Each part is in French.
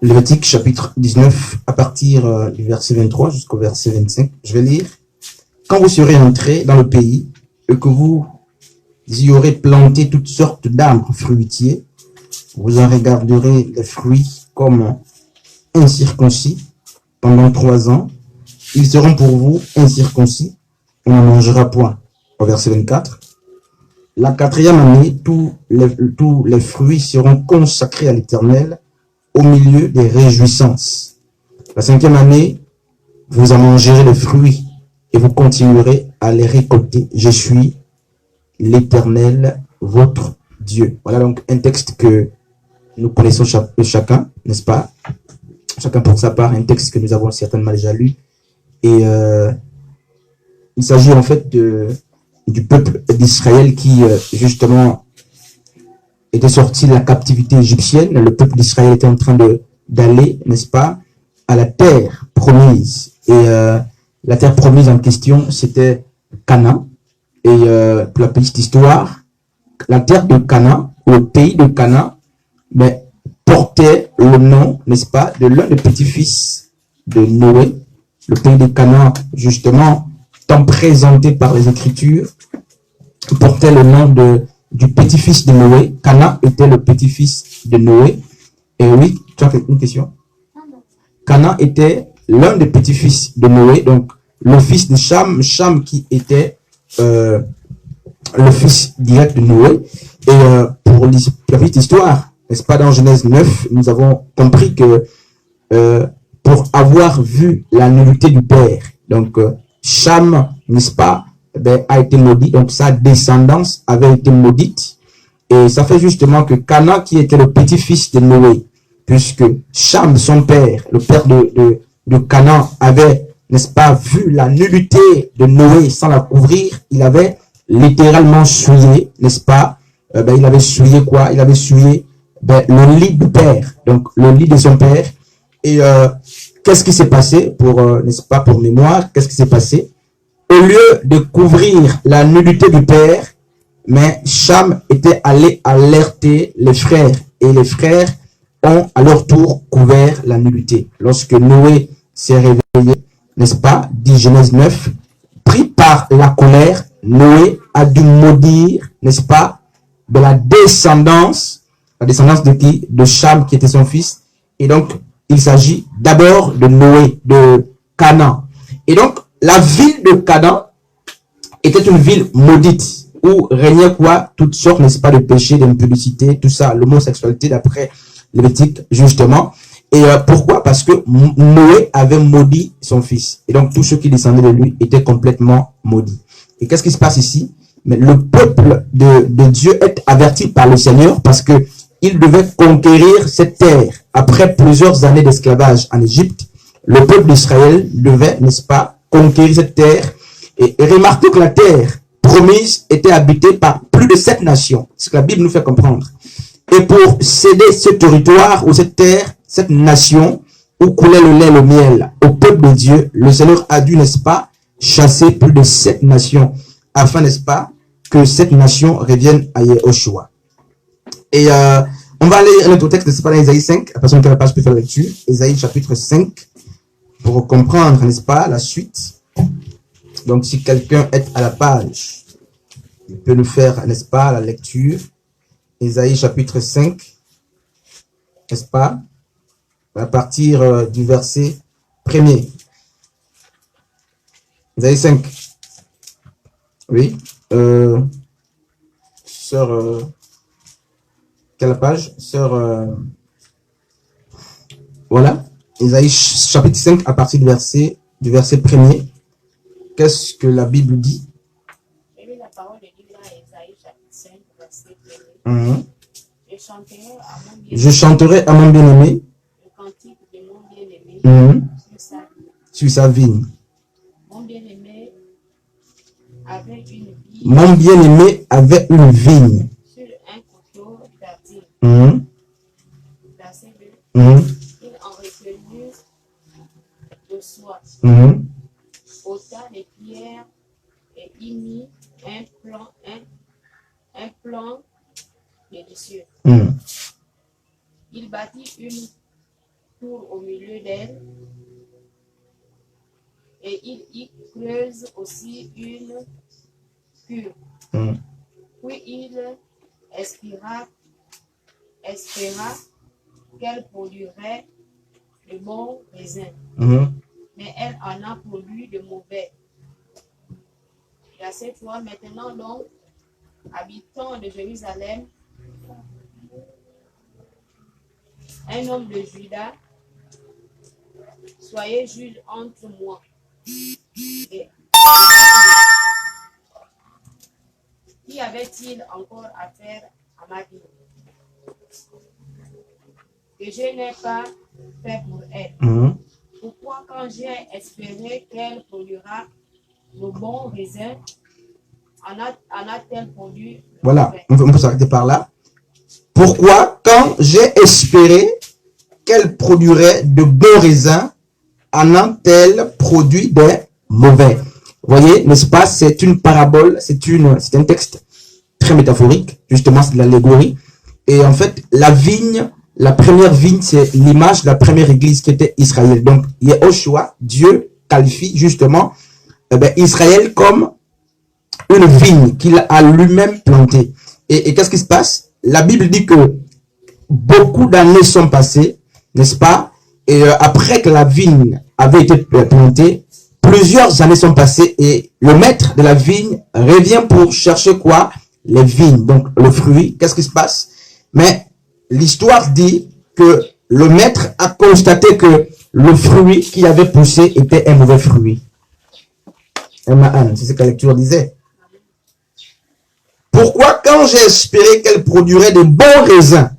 Lévitique chapitre 19 à partir du verset 23 jusqu'au verset 25. Je vais lire. Quand vous serez entrés dans le pays et que vous y aurez planté toutes sortes d'arbres fruitiers, vous en regarderez les fruits comme incirconcis pendant 3 ans. Ils seront pour vous incirconcis, on n'en mangera point. Au verset 24. La 4e année, tous les fruits seront consacrés à l'Éternel au milieu des réjouissances. La 5e année, vous en mangerez les fruits et vous continuerez à les récolter. Je suis l'Éternel, votre Dieu. Voilà donc un texte que nous connaissons chacun, n'est-ce pas? Chacun pour sa part, un texte que nous avons certainement déjà lu. Et il s'agit en fait du peuple d'Israël qui, justement, était sorti de la captivité égyptienne. Le peuple d'Israël était en train d'aller, n'est-ce pas, à la terre promise. Et la terre promise en question, c'était Canaan. Et pour la petite histoire, la terre de Canaan, le pays de Canaan, mais portait le nom, n'est-ce pas, de l'un des petits-fils de Noé. Le pays de Canaan, justement, tant présenté par les Écritures, portait le nom du petit-fils de Noé. Canaan était le petit-fils de Noé. Et oui, tu as une question? Canaan était l'un des petits-fils de Noé, donc le fils de Cham, Cham qui était le fils direct de Noé. Et pour la petite histoire, n'est-ce pas, dans Genèse 9, nous avons compris que pour avoir vu la nullité du père, donc Cham, n'est-ce pas, a été maudit, donc sa descendance avait été maudite. Et ça fait justement que Canaan, qui était le petit-fils de Noé, puisque Cham, son père, le père de Canaan, avait, n'est-ce pas, vu la nullité de Noé sans la couvrir, il avait littéralement souillé, n'est-ce pas, il avait souillé quoi? Il avait souillé le lit du père, donc le lit de son père. Et qu'est-ce qui s'est passé pour, n'est-ce pas, pour mémoire, qu'est-ce qui s'est passé? Au lieu de couvrir la nudité du père, mais Cham était allé alerter les frères. Et les frères ont à leur tour couvert la nudité. Lorsque Noé s'est réveillé, n'est-ce pas, dit Genèse 9, pris par la colère, Noé a dû maudire, n'est-ce pas, de la descendance de qui? De Cham, qui était son fils. Et donc, il s'agit d'abord de Noé, de Canaan. Et donc, la ville de Canaan était une ville maudite, où régnait quoi? Toutes sortes, n'est-ce pas, de péchés, d'impudicité, tout ça, l'homosexualité d'après Lévitique, justement. Et pourquoi? Parce que Noé avait maudit son fils. Et donc, tous ceux qui descendaient de lui étaient complètement maudits. Et qu'est-ce qui se passe ici? Mais le peuple de Dieu est averti par le Seigneur parce que il devait conquérir cette terre. Après plusieurs années d'esclavage en Égypte, le peuple d'Israël devait, n'est-ce pas, conquérir cette terre. Et remarquez que la terre promise était habitée par plus de 7 nations. C'est ce que la Bible nous fait comprendre. Et pour céder ce territoire ou cette terre, cette nation où coulait le lait et le miel au peuple de Dieu, le Seigneur a dû, n'est-ce pas, chasser plus de 7 nations afin, n'est-ce pas, que cette nation revienne à Yehoshua. Et on va aller à notre texte, n'est-ce pas, dans Isaïe 5. La personne qui a la page peut faire la lecture. Isaïe chapitre 5, pour comprendre, n'est-ce pas, la suite. Donc, si quelqu'un est à la page, il peut nous faire, n'est-ce pas, la lecture. Isaïe chapitre 5, n'est-ce pas, à partir du verset 1er. Isaïe 5. Oui. Sœur, quelle page? Sœur, voilà. Isaïe chapitre 5 à partir du verset 1er. Qu'est-ce que la Bible dit? La parole de Dieu dans Isaïe chapitre 5, verset 1er. Je chanterai à mon bien-aimé le cantique de mon bien-aimé sur sa vigne. Mon bien-aimé avait une vigne. Mon bien-aimé avait une vigne. Sur un coteau d'Ardir. Verset 2. Il en recueillit de soie. Ôta les pierres et y mit un plan délicieux. Il bâtit une tour au milieu d'elle et il y creuse aussi une cure. Puis il espéra qu'elle produirait de bons raisins. Mais elle en a produit de mauvais. Verset 3. Maintenant donc, habitants de Jérusalem, un homme de Juda, soyez juge entre moi et qui avait-il encore affaire à ma vie que je n'ai pas fait pour elle? Pourquoi quand j'ai espéré qu'elle produira de bons raisins, en a-t-elle produit? Voilà, on peut s'arrêter par là. Pourquoi quand j'ai espéré qu'elle produirait de bons raisins, en a-t-elle produit des mauvais? Vous voyez, n'est-ce pas? C'est une parabole, c'est un texte très métaphorique, justement c'est de l'allégorie. Et en fait, la vigne, la première vigne, c'est l'image de la première église qui était Israël. Donc, Yehoshua, Dieu qualifie justement Israël comme une vigne qu'il a lui-même plantée. Et qu'est-ce qui se passe? La Bible dit que beaucoup d'années sont passées, n'est-ce pas? Et après que la vigne avait été plantée, plusieurs années sont passées et le maître de la vigne revient pour chercher quoi? Les vignes, donc le fruit. Qu'est-ce qui se passe? Mais l'histoire dit que le maître a constaté que le fruit qui avait poussé était un mauvais fruit. C'est ce que la lecture disait. Pourquoi quand j'ai espéré qu'elle produirait de bons raisins,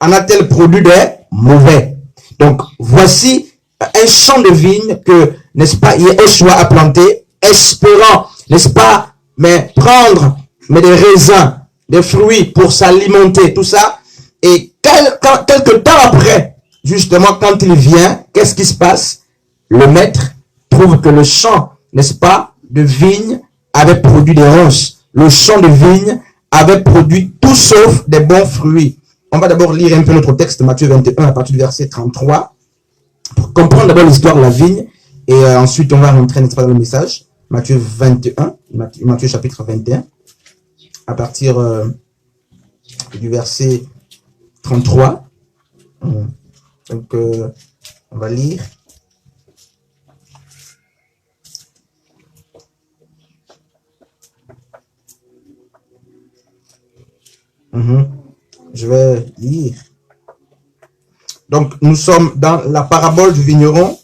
en a-t-elle produit des mauvais? Donc, voici un champ de vigne que, n'est-ce pas, Yehoshua a planté, espérant, n'est-ce pas, mais prendre des raisins, des fruits pour s'alimenter, tout ça. Et quelque temps après, justement, quand il vient, qu'est-ce qui se passe? Le maître trouve que le champ, n'est-ce pas, de vigne avait produit des ronces. Le champ de vigne avait produit tout sauf des bons fruits. On va d'abord lire un peu notre texte, Matthieu 21, à partir du verset 33, pour comprendre d'abord l'histoire de la vigne, et ensuite on va rentrer, n'est-ce pas, dans le message. Matthieu 21, Matthieu chapitre 21, à partir du verset 33. Donc, on va lire. Je vais lire. Donc, nous sommes dans la parabole du vigneron,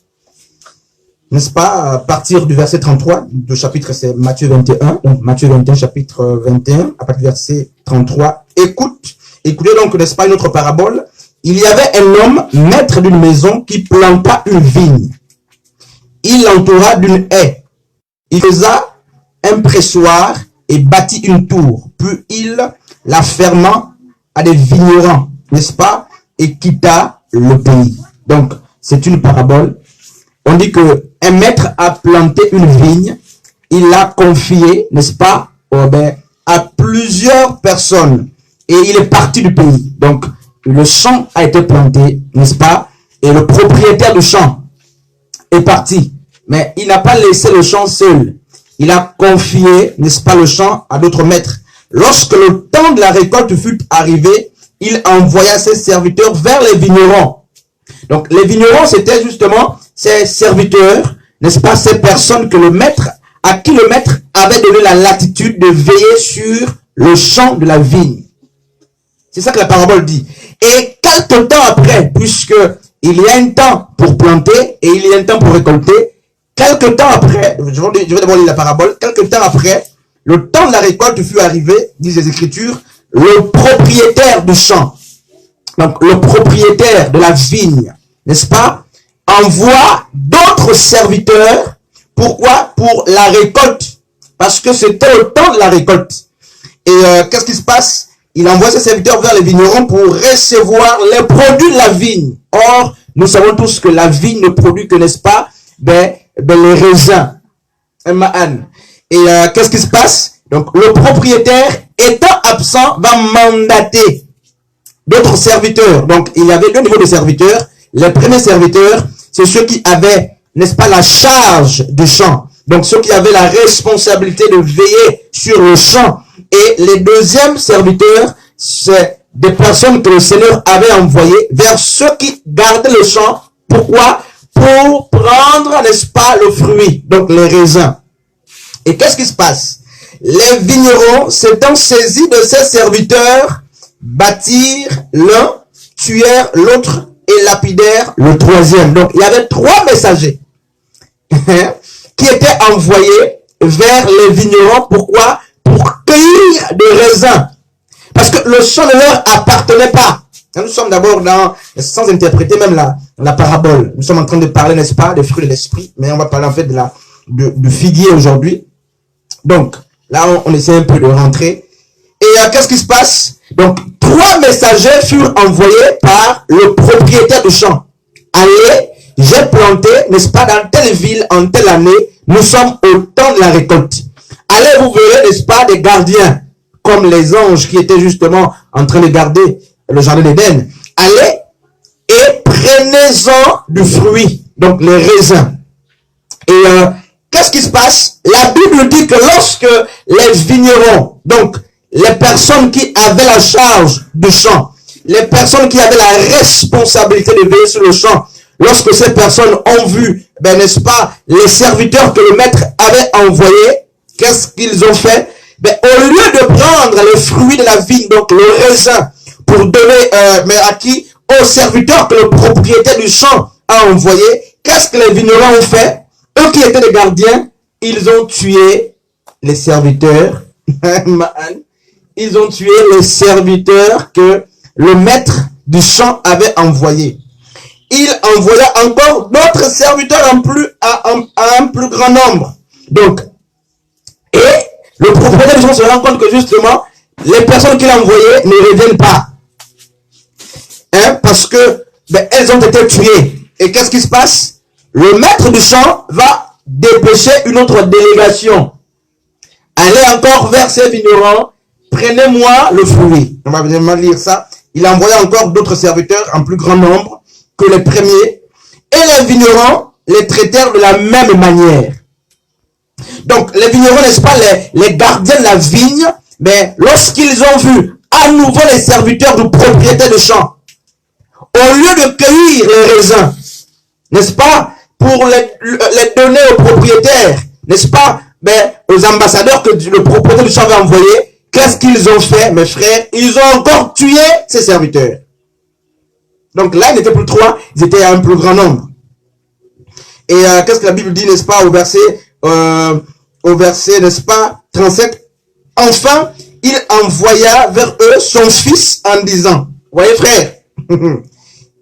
n'est-ce pas, à partir du verset 33, le chapitre c'est Matthieu 21, donc Matthieu 21, chapitre 21, à partir du verset 33. Écoutez donc, n'est-ce pas, une autre parabole. Il y avait un homme, maître d'une maison, qui planta une vigne. Il l'entoura d'une haie. Il faisa un pressoir et bâtit une tour. Puis il la ferma à des vignerons, n'est-ce pas, et quitta le pays. Donc, c'est une parabole. On dit que un maître a planté une vigne, il l'a confiée, n'est-ce pas, à plusieurs personnes, et il est parti du pays. Donc, le champ a été planté, n'est-ce pas, et le propriétaire du champ est parti. Mais il n'a pas laissé le champ seul. Il a confié, n'est-ce pas, le champ à d'autres maîtres. Lorsque le temps de la récolte fut arrivé, il envoya ses serviteurs vers les vignerons. Donc, les vignerons, c'était justement ces serviteurs, n'est-ce pas, ces personnes que à qui le maître avait donné la latitude de veiller sur le champ de la vigne. C'est ça que la parabole dit. Et quelque temps après, puisque il y a un temps pour planter et il y a un temps pour récolter, quelque temps après, je vais d'abord lire la parabole, quelque temps après, le temps de la récolte fut arrivé, disent les Écritures, le propriétaire du champ, donc le propriétaire de la vigne, n'est-ce pas, envoie d'autres serviteurs. Pourquoi? Pour la récolte. Parce que c'était le temps de la récolte. Et qu'est-ce qui se passe? Il envoie ses serviteurs vers les vignerons pour recevoir les produits de la vigne. Or, nous savons tous que la vigne ne produit que, n'est-ce pas, les raisins. Et qu'est-ce qui se passe? Donc, le propriétaire, étant absent, va mandater d'autres serviteurs. Donc, il y avait deux niveaux de serviteurs. les premiers serviteurs, c'est ceux qui avaient, n'est-ce pas, la charge du champ. Donc, ceux qui avaient la responsabilité de veiller sur le champ. Et les deuxièmes serviteurs, c'est des personnes que le Seigneur avait envoyées vers ceux qui gardaient le champ. Pourquoi? Pour prendre, n'est-ce pas, le fruit, donc les raisins. Et qu'est-ce qui se passe? Les vignerons, s'étant saisis de ces serviteurs, bâtirent l'un, tuèrent l'autre et lapidèrent le troisième. Donc, il y avait 3 messagers qui étaient envoyés vers les vignerons. Pourquoi? Pour cueillir des raisins. Parce que le champ ne leur appartenait pas. Nous sommes d'abord dans, sans interpréter même la parabole. Nous sommes en train de parler, n'est-ce pas, des fruits de l'esprit. Mais on va parler en fait de figuier aujourd'hui. Donc, là, on essaie un peu de rentrer. Et qu'est-ce qui se passe? Donc, 3 messagers furent envoyés par le propriétaire du champ. Allez, j'ai planté, n'est-ce pas, dans telle ville, en telle année, nous sommes au temps de la récolte. Allez, vous verrez, n'est-ce pas, des gardiens, comme les anges qui étaient justement en train de garder le jardin d'Éden. Allez et prenez-en du fruit, donc les raisins. Et qu'est-ce qui se passe? La Bible dit que lorsque les vignerons, donc les personnes qui avaient la charge du champ, les personnes qui avaient la responsabilité de veiller sur le champ, lorsque ces personnes ont vu, n'est-ce pas, les serviteurs que le maître avait envoyés, qu'est-ce qu'ils ont fait? Au lieu de prendre les fruits de la vigne, donc le raisin, pour donner, mais à qui? Aux serviteurs que le propriétaire du champ a envoyé, qu'est-ce que les vignerons ont fait? Eux qui étaient les gardiens, ils ont tué les serviteurs. Ils ont tué les serviteurs que le maître du champ avait envoyés. Il envoya encore d'autres serviteurs à un plus grand nombre. Donc, et le propriétaire du champ se rend compte que justement, les personnes qu'il a envoyées ne reviennent pas. Parce que elles ont été tuées. Et qu'est-ce qui se passe? Le maître du champ va dépêcher une autre délégation. Allez encore vers ces vignerons, prenez-moi le fruit. On va vraiment lire ça. Il a envoyé encore d'autres serviteurs en plus grand nombre que les premiers. Et les vignerons les traitèrent de la même manière. Donc, les vignerons, n'est-ce pas, les gardiens de la vigne, mais lorsqu'ils ont vu à nouveau les serviteurs du propriétaire du champ, au lieu de cueillir les raisins, n'est-ce pas, pour les donner au propriétaire, n'est-ce pas, aux ambassadeurs que le propriétaire du champ avait envoyé, qu'est-ce qu'ils ont fait, mes frères? Ils ont encore tué ces serviteurs. Donc là, ils n'étaient plus 3, ils étaient un plus grand nombre. Et qu'est-ce que la Bible dit, n'est-ce pas, au verset, n'est-ce pas, 37. Enfin, il envoya vers eux son fils en disant, voyez frère,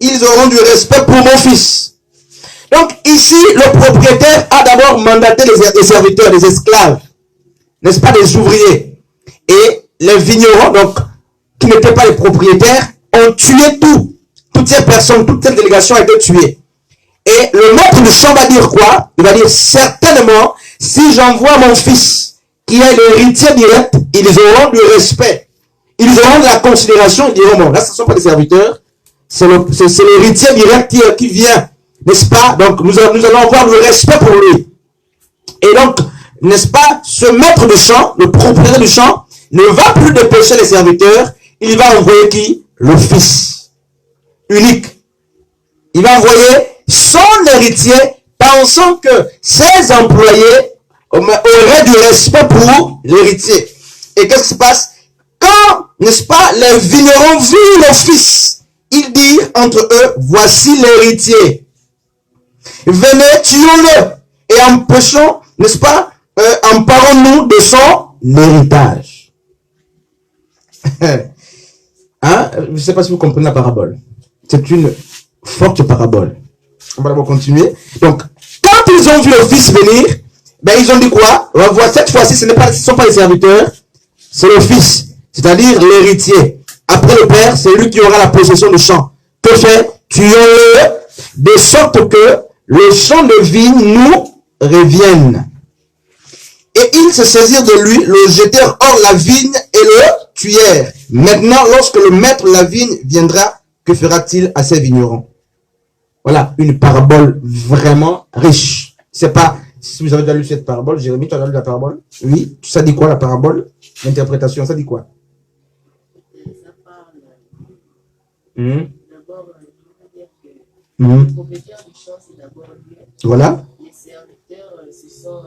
ils auront du respect pour mon fils. Donc ici, le propriétaire a d'abord mandaté les serviteurs, les esclaves, n'est-ce pas, des ouvriers. Et les vignerons, donc, qui n'étaient pas les propriétaires, ont tué toutes ces personnes, toute cette délégation a été tuée. Et le maître du champ va dire quoi? Il va dire, certainement, si j'envoie mon fils, qui est l'héritier direct, ils auront du respect. Ils auront de la considération, ils diront, bon, là, ce ne sont pas des serviteurs, c'est l'héritier direct qui vient, n'est-ce pas? Donc, nous allons avoir le respect pour lui. Et donc, n'est-ce pas, ce maître du champ, le propriétaire du champ, ne va plus dépêcher les serviteurs, il va envoyer qui? Le fils unique. Il va envoyer son héritier, pensant que ses employés auraient du respect pour l'héritier. Et qu'est-ce qui se passe? Quand, n'est-ce pas, les vignerons virent le fils, ils dirent entre eux, voici l'héritier. Venez, tuons-le et empêchons, n'est-ce pas, emparons-nous de son héritage. Je ne sais pas si vous comprenez la parabole. C'est une forte parabole. On va d'abord continuer. Donc, quand ils ont vu le fils venir, ils ont dit quoi? On va voir, cette fois-ci, ce ne sont pas les serviteurs, c'est le fils, c'est-à-dire l'héritier. Après le père, c'est lui qui aura la possession du champ. Que fait? Tuons-le, de sorte que le champ de vigne nous revienne. Et ils se saisirent de lui, le jetèrent hors la vigne et le tuèrent. Maintenant, lorsque le maître de la vigne viendra, que fera-t-il à ces vignerons? Voilà, une parabole vraiment riche. C'est pas, si vous avez déjà lu cette parabole, Jérémie, tu as déjà lu la parabole? Oui. Ça dit quoi la parabole? L'interprétation, ça dit quoi? Ça parle. D'abord, je veux dire que le propriétaire du champ, c'est d'abord Dieu. Voilà. Les serviteurs, ce sont,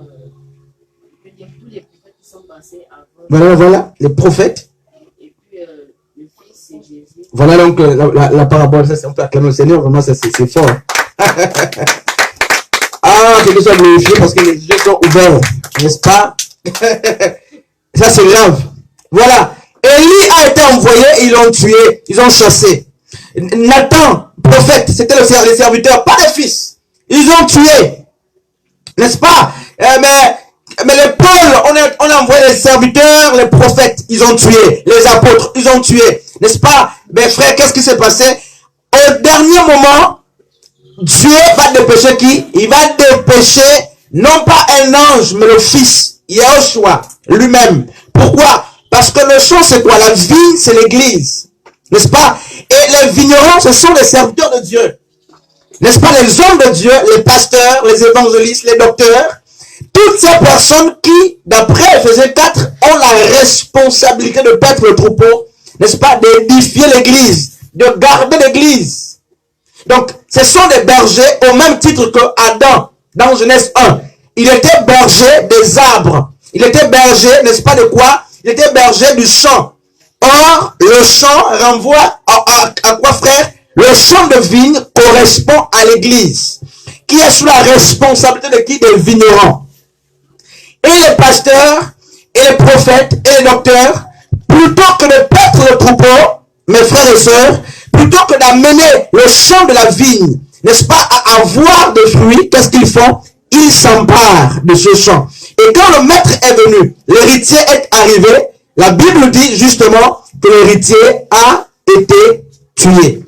je veux dire, tous les prophètes qui sont passés avant. Voilà, les prophètes. Et puis, le Fils, c'est Jésus. Voilà donc la parabole, ça, on peut acclamer le Seigneur, vraiment, c'est fort. Ah, que Dieu soit glorifié parce que les yeux sont ouverts, n'est-ce pas? Ça, c'est grave. Voilà. Élie a été envoyé, ils l'ont tué, ils ont chassé. Nathan, prophète, c'était les serviteurs, pas les fils. Ils ont tué. N'est-ce pas? Mais les Paul, on a envoyé les serviteurs, les prophètes, ils ont tué. Les apôtres, ils ont tué. N'est-ce pas? Mais frère, qu'est-ce qui s'est passé? Au dernier moment, Dieu va dépêcher qui? Il va dépêcher non pas un ange, mais le Fils, Yahushua, lui-même. Pourquoi? Parce que le champ, c'est quoi? La vigne, c'est l'église. N'est-ce pas? Et les vignerons, ce sont les serviteurs de Dieu. N'est-ce pas? Les hommes de Dieu, les pasteurs, les évangélistes, les docteurs, toutes ces personnes qui, d'après Ephésiens 4, ont la responsabilité de paître le troupeau, n'est-ce pas? D'édifier l'église, de garder l'église. Donc, ce sont des bergers au même titre que Adam, dans Genèse 1. Il était berger des arbres. Il était berger, n'est-ce pas de quoi? Il était berger du champ. Or, le champ renvoie à quoi, frère? Le champ de vigne correspond à l'église, qui est sous la responsabilité de qui? Des vignerons. Et les pasteurs, et les prophètes, et les docteurs, plutôt que de paître le troupeau, mes frères et sœurs, plutôt que d'amener le champ de la vigne, n'est-ce pas, à avoir des fruits, qu'est-ce qu'ils font? Ils s'emparent de ce champ. Et quand le maître est venu, l'héritier est arrivé, la Bible dit justement que l'héritier a été tué.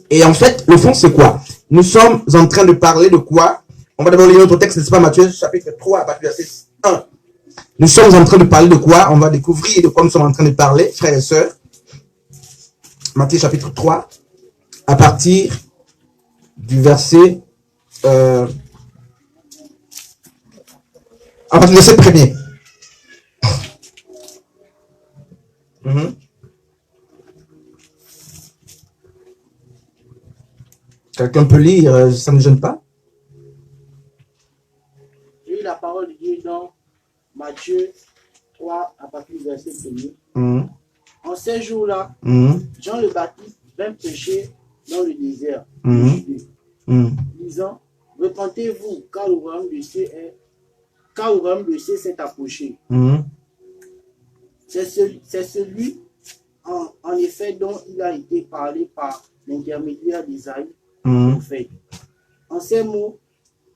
Et en fait, le fond, c'est quoi? Nous sommes en train de parler de quoi? On va d'abord lire notre texte, n'est-ce pas, Matthieu, chapitre 3, à partir du verset 1. Nous sommes en train de parler de quoi? On va découvrir de quoi nous sommes en train de parler, frères et sœurs. Matthieu chapitre 3, à partir du verset... à partir du verset premier. Quelqu'un peut lire, ça ne gêne pas? J'ai eu la parole de Dieu dans Matthieu 3, à partir du verset 1er. En ces jours-là, Jean le Baptiste vint prêcher dans le désert de Judée, disant, repentez-vous, car le royaume de Dieu s'est approché. C'est celui, en effet, dont il a été parlé par l'intermédiaire d'Isaïe, prophète. En ces mots,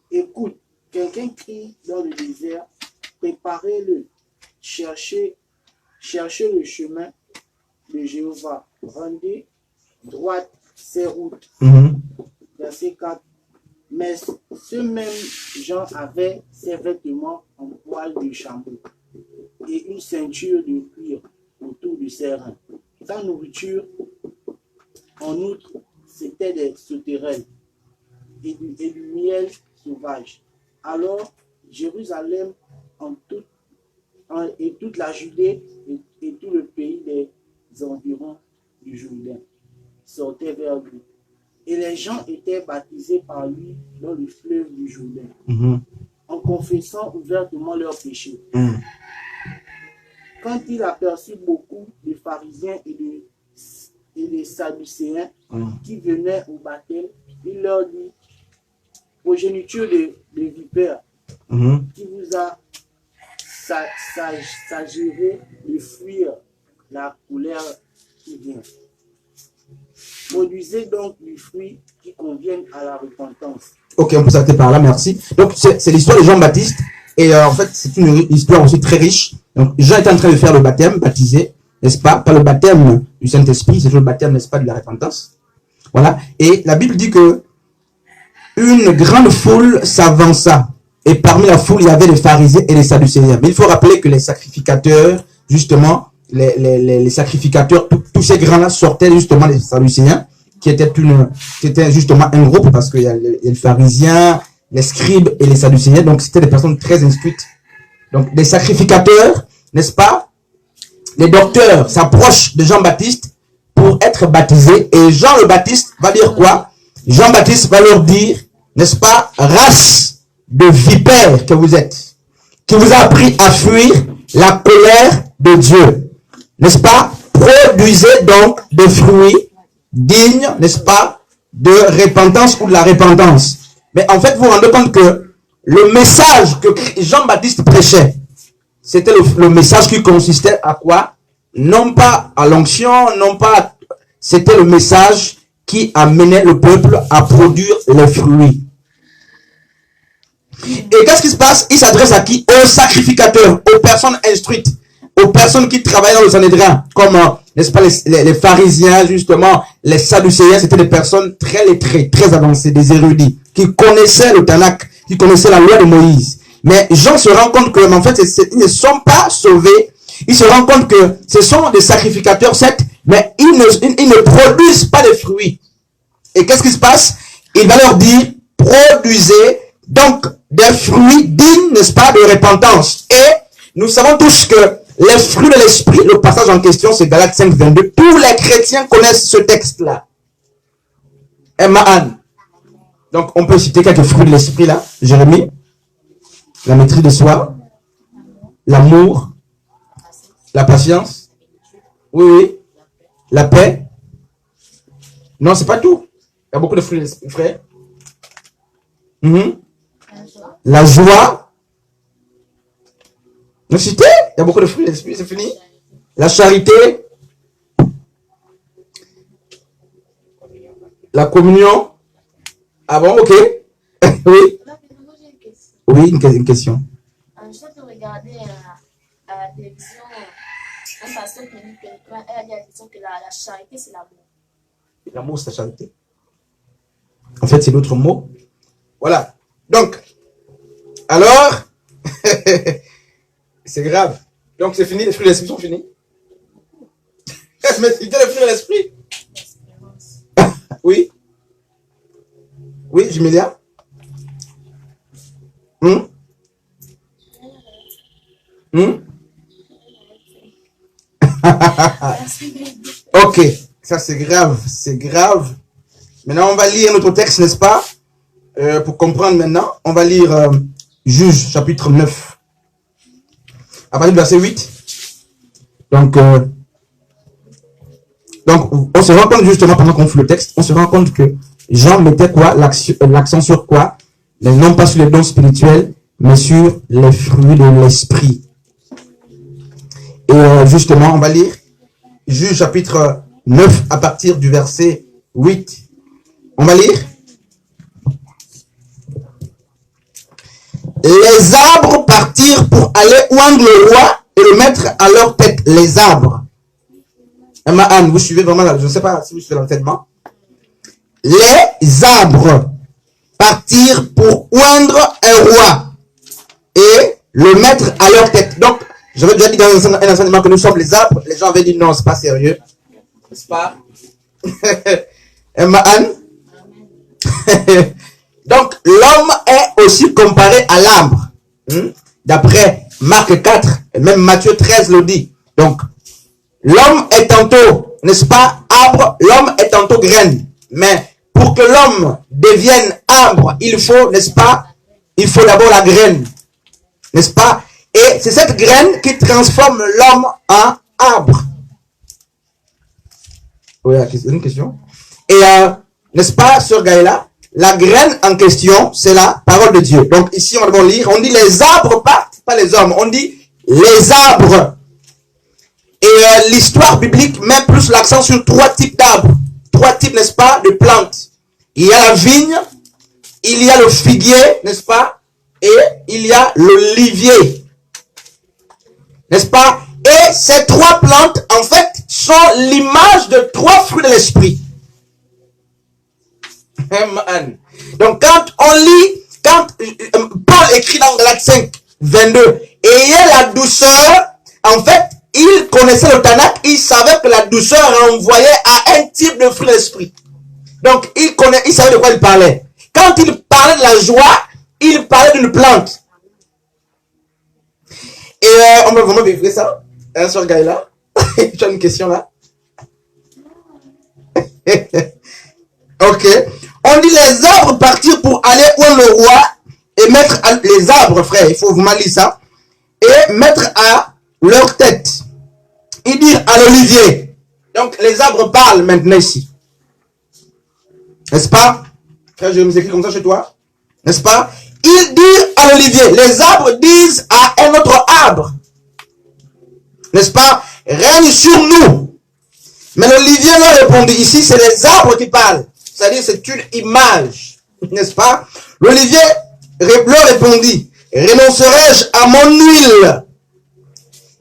écoute, quelqu'un crie dans le désert, préparez-le, cherchez le chemin de Jéhovah, rendez droite ses routes. Verset 4. Mais ce même Jean avait ses vêtements en poil de chameau et une ceinture de cuir autour de ses reins. Sa nourriture, en outre, c'était des sauterelles et du miel sauvage. Alors, Jérusalem et toute la Judée et tout le pays des environs du Jourdain sortaient vers lui. Et les gens étaient baptisés par lui dans le fleuve du Jourdain, en confessant ouvertement leurs péchés. Quand il aperçut beaucoup de pharisiens et de sadducéens qui venaient au baptême, il leur dit, progéniture de vipères, qui vous a s'agirait de fuir la colère qui vient. Produisez donc du fruit qui convienne à la repentance. Ok, on peut s'arrêter par là, merci. Donc, c'est l'histoire de Jean-Baptiste. Et en fait, c'est une histoire aussi très riche. Donc, Jean est en train de faire le baptême, baptisé, n'est-ce pas? Pas le baptême du Saint-Esprit, c'est le baptême, n'est-ce pas, de la repentance. Voilà. Et la Bible dit que une grande foule s'avança. Et parmi la foule, il y avait les pharisiens et les sadducéens. Mais il faut rappeler que les sacrificateurs, justement, les sacrificateurs, tous ces grands-là sortaient justement des sadducéens. qui était justement un groupe, parce qu'il y a les pharisiens, les scribes et les sadducéens, donc c'était des personnes très instruites. Donc des sacrificateurs, n'est-ce pas? Les docteurs s'approchent de Jean-Baptiste pour être baptisés, et Jean le Baptiste va dire quoi? Jean-Baptiste va leur dire, n'est-ce pas, race de vipères que vous êtes, qui vous a appris à fuir la colère de Dieu, n'est-ce pas? Produisez donc des fruits dignes, n'est-ce pas, de repentance ou de la repentance. Mais en fait, vous vous rendez compte que le message que Jean-Baptiste prêchait, c'était le message qui consistait à quoi? Non pas à l'onction, non pas... C'était le message qui amenait le peuple à produire les fruits. Et qu'est-ce qui se passe? Il s'adresse à qui? Aux sacrificateurs, aux personnes instruites, aux personnes qui travaillent dans le Sanhédrin, comme, n'est-ce pas, les pharisiens, justement, les sadducéens. C'était des personnes très lettrées, très avancées, des érudits, qui connaissaient le Tanakh, qui connaissaient la loi de Moïse. Mais Jean se rend compte que, en fait, ils ne sont pas sauvés. Il se rend compte que ce sont des sacrificateurs, certes, mais ils ne produisent pas de fruits. Et qu'est-ce qui se passe? Il va leur dire, produisez donc des fruits dignes, n'est-ce pas, de repentance. Et nous savons tous que les fruits de l'esprit, le passage en question, c'est Galates 5, 22. Tous les chrétiens connaissent ce texte-là. Emma. Donc, on peut citer quelques fruits de l'esprit là. Jérémie. La maîtrise de soi. L'amour. La patience. Oui. La paix. Non, c'est pas tout. Il y a beaucoup de fruits de l'esprit, frère. La joie. Nous citez, il y a beaucoup de fruits de l'esprit, c'est fini. La charité. La communion. Ah bon, ok. Oui. Oui, une question. Je suis regarder à la télévision un pasteur qui dit que la charité, c'est l'amour. L'amour, c'est la charité. En fait, c'est l'autre mot. Voilà. Donc, alors, c'est grave. Donc, c'est fini, les fruits de l'esprit sont finis. Mais c'était les fruits de l'esprit. Oui. Oui, Jumelia. Ok, ça c'est grave, c'est grave. Maintenant, on va lire notre texte, n'est-ce pas? Pour comprendre maintenant, on va lire Juge, chapitre 9. À partir du verset 8. Donc, on se rend compte justement, pendant qu'on fait le texte, on se rend compte que Jean mettait quoi? L'accent sur quoi? Mais non pas sur les dons spirituels, mais sur les fruits de l'esprit. Et justement, on va lire Juge, chapitre 9, à partir du verset 8. On va lire. Les arbres partirent pour aller oindre le roi et le mettre à leur tête. Les arbres. Emma Anne, vous suivez vraiment là? Je ne sais pas si vous suivez l'enseignement. Les arbres partirent pour oindre un roi et le mettre à leur tête. Donc, j'avais déjà dit dans un enseignement que nous sommes les arbres. Les gens avaient dit non, c'est pas sérieux. N'est-ce pas? Emma Anne. Donc, l'homme est aussi comparé à l'arbre. D'après Marc 4, et même Matthieu 13 le dit. Donc, l'homme est tantôt, n'est-ce pas, arbre, l'homme est tantôt graine. Mais pour que l'homme devienne arbre, il faut, n'est-ce pas, il faut d'abord la graine. N'est-ce pas? Et c'est cette graine qui transforme l'homme en arbre. Oui, une question. Et, n'est-ce pas, Sœur Gaëla? La graine en question, c'est la parole de Dieu. Donc ici, on va lire, on dit les arbres partent, pas les hommes. On dit les arbres. Et l'histoire biblique met plus l'accent sur 3 types d'arbres. 3 types, n'est-ce pas, de plantes. Il y a la vigne, il y a le figuier, n'est-ce pas, et il y a l'olivier. N'est-ce pas? Et ces 3 plantes, en fait, sont l'image de 3 fruits de l'esprit. Donc, quand on lit, quand Paul écrit dans Galates 5, 22, ayez la douceur, en fait, il connaissait le Tanakh, il savait que la douceur renvoyait à un type de fruit de l'esprit. Donc, il savait de quoi il parlait. Quand il parlait de la joie, il parlait d'une plante. Et on va vraiment vérifier ça. Hein, sur Gaïla. Tu as une question là? Ok. On dit les arbres partirent pour aller où le roi et mettre les arbres, frère, il faut vraiment lire ça, et mettre à leur tête. Ils dirent à l'olivier. Donc les arbres parlent maintenant ici. N'est-ce pas? Frère, je vais me écrire comme ça chez toi. N'est-ce pas? Ils dirent à l'olivier. Les arbres disent à un autre arbre. N'est-ce pas? Règne sur nous. Mais l'olivier leur répondit. Ici, c'est les arbres qui parlent. C'est-à-dire, c'est une image. N'est-ce pas? L'olivier leur répondit. Renoncerai-je à mon huile